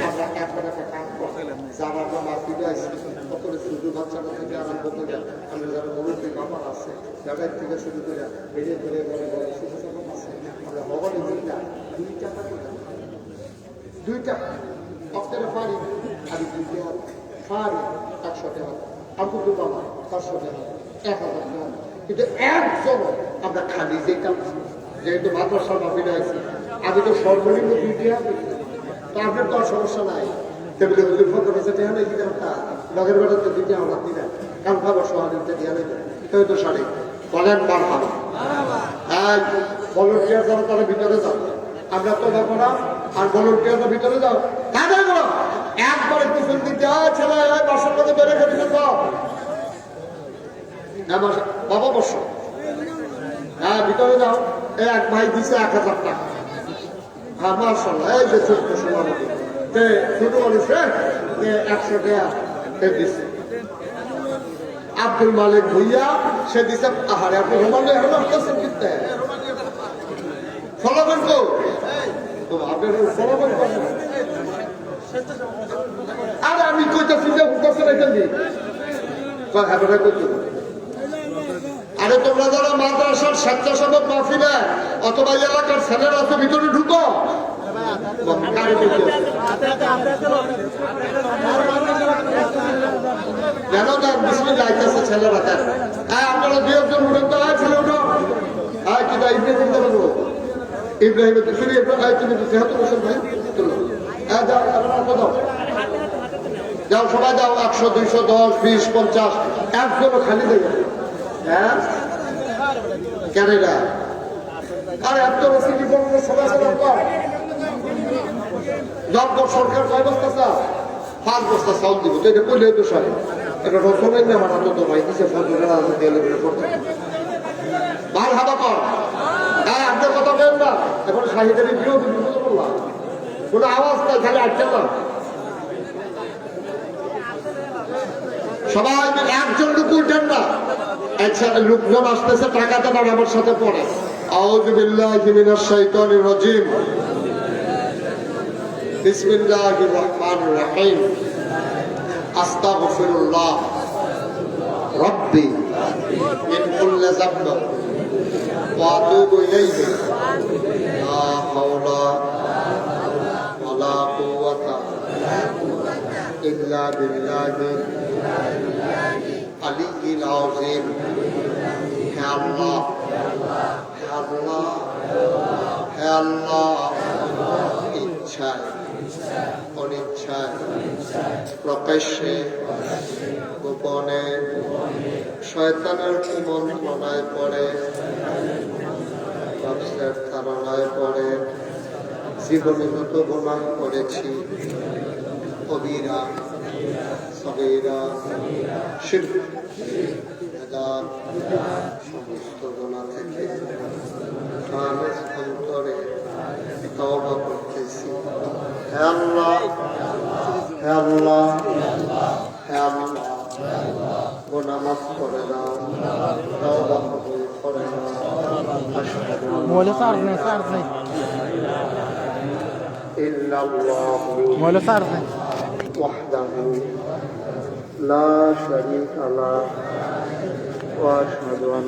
আমরা একটা কাজ করতে যারা আমরা মাফিলে আসছি কত ছোট বাচ্চাটা থেকে আরম্ভ করে আমরা যারা মুরব্বী বাবা আছে যারা থেকে শুরু করে বেরিয়ে বেরিয়ে বলে বলে শিশু সকল আছে আমরা ভগবানের দুইটা দুইটা অক্টের পারি আমি 2 পারি 100 টাকা আব্দুল বাবা 400 টাকা 1000 টাকা কিন্তু একজন আমরা খালি যেতাম যেহেতু মাদ্রাসা মাফিলে আছি আমি তো সর্বনিম্ন 2 টাকা তো আপনার তো সমস্যা নাই টেবিলে হুজুর ফটো কাছে টেহা নেই দিদারটা লগের বেড়াতে 2 টাকা আমার দিলেন কাল খাবার সহায়তা দিয়ে নেবেন কেউ তো সারি বলেন মারহাবা হ্যাঁ ভলেন্টিয়ার যারা তারা ভিতরে যাও আমরা তো করা আর ভলেন্টিয়াররা ভিতরে যাও তাদের করো একবারে টিফিন দিতে ছেলে বাসার মধ্যে বেড়ে খেতে বাবা বস হ্যাঁ ভিতরে যাও এক ভাই দিছে 1000 টাকা হ্যাঁ মার্শাল্লাহ এই যে ছোট্ট সময় ছোট মানুষে 100 টাকা দিচ্ছে আব্দুল মালিক ভুইয়া সে দিছে আহারে আপনি রোমান্ডে এখন আসতেছেন কিনতে ফলাবেন তো আপনার ফলাবেন আরে আমি কইতেছি যে উঠতেছে না কেন আরে তোমরা যারা মাদ্রাসার স্বেচ্ছাসেবক মাহফিলে অথবা এলাকার ছেলেরা আছে ভিতরে ঢুকো কেন তার বিসমিল্লাহ আইতাছে ছেলেরা তার হ্যাঁ আপনারা 2 একজন উঠেন তো ছেলে উঠো হ্যাঁ কি দা ইব্রাহিম দেবো ইব্রাহিম তুমি তুমি যেহেতু বসেন ভাই হ্যাঁ যাও দাও যাও সবাই যাও 100 200 10 20 50 একজনও খালি দেবে হ্যাঁ কেন এটা আরে এত রসিদি করলে সবাই দরকার সরকার 6 বস্তা চাল 5 বস্তা চাউল দিব তো এটা কইলে তো সারে এটা রসমের না আমার তো ভাই দিছে ফজরের আজান দিয়ে করতে ভাল হাবা কর হ্যাঁ আপনার কথা বলেন না এখন শাহিদের বিরোধ বললাম কোনো আওয়াজ নাই খালি আটকে না সবাই একজন লোক উঠেন না একসাথে লোকজন আসতেছে টাকা দেন আমার সাথে পড়ে আউযু বিল্লাহি মিনাশ শাইতানির রাজিম বিসমিল্লাহির রহমানির রহিম আস্তাগফিরুল্লাহ রাব্বি মিন কুল্লি যামব ওয়া আতুবু ইলাইহি লা হাওলা ওয়ালা কুওয়াতা ইল্লা বিল্লাহি আলিয়্যিল আযীম হে আল্লাহ হে আল্লাহ হে আল্লাহ ইচ্ছায় অনিচ্ছায় প্রকাশ্যে গোপনে শয়তানের কুমন্ত্রণায় পড়ে নফসের ধারণায় পড়ে জীবনগত গুনাহ করেছি কবিরা সগীরা শিরক বেদাত সমস্ত গুনাহ থেকে খালেস অন্তরে তওবা করতেছি হে আল্লাহ হে আল্লাহ হে আল্লাহ গুনাহ মাফ করে দাও তওবা কবুল করে নাও أشهد أن মোবাইলে চার্জ নেই إلا الله মোবাইলে চার্জ নেই وحده لا شريك له وأشهد أن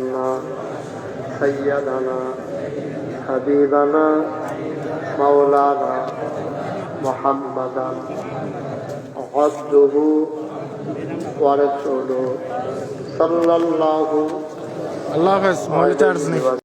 سيدنا حبيبنا مولانا محمدا عبده ورسوله صلى الله আল্লাহ হাফেজ মোবাইলে চার্জ নেই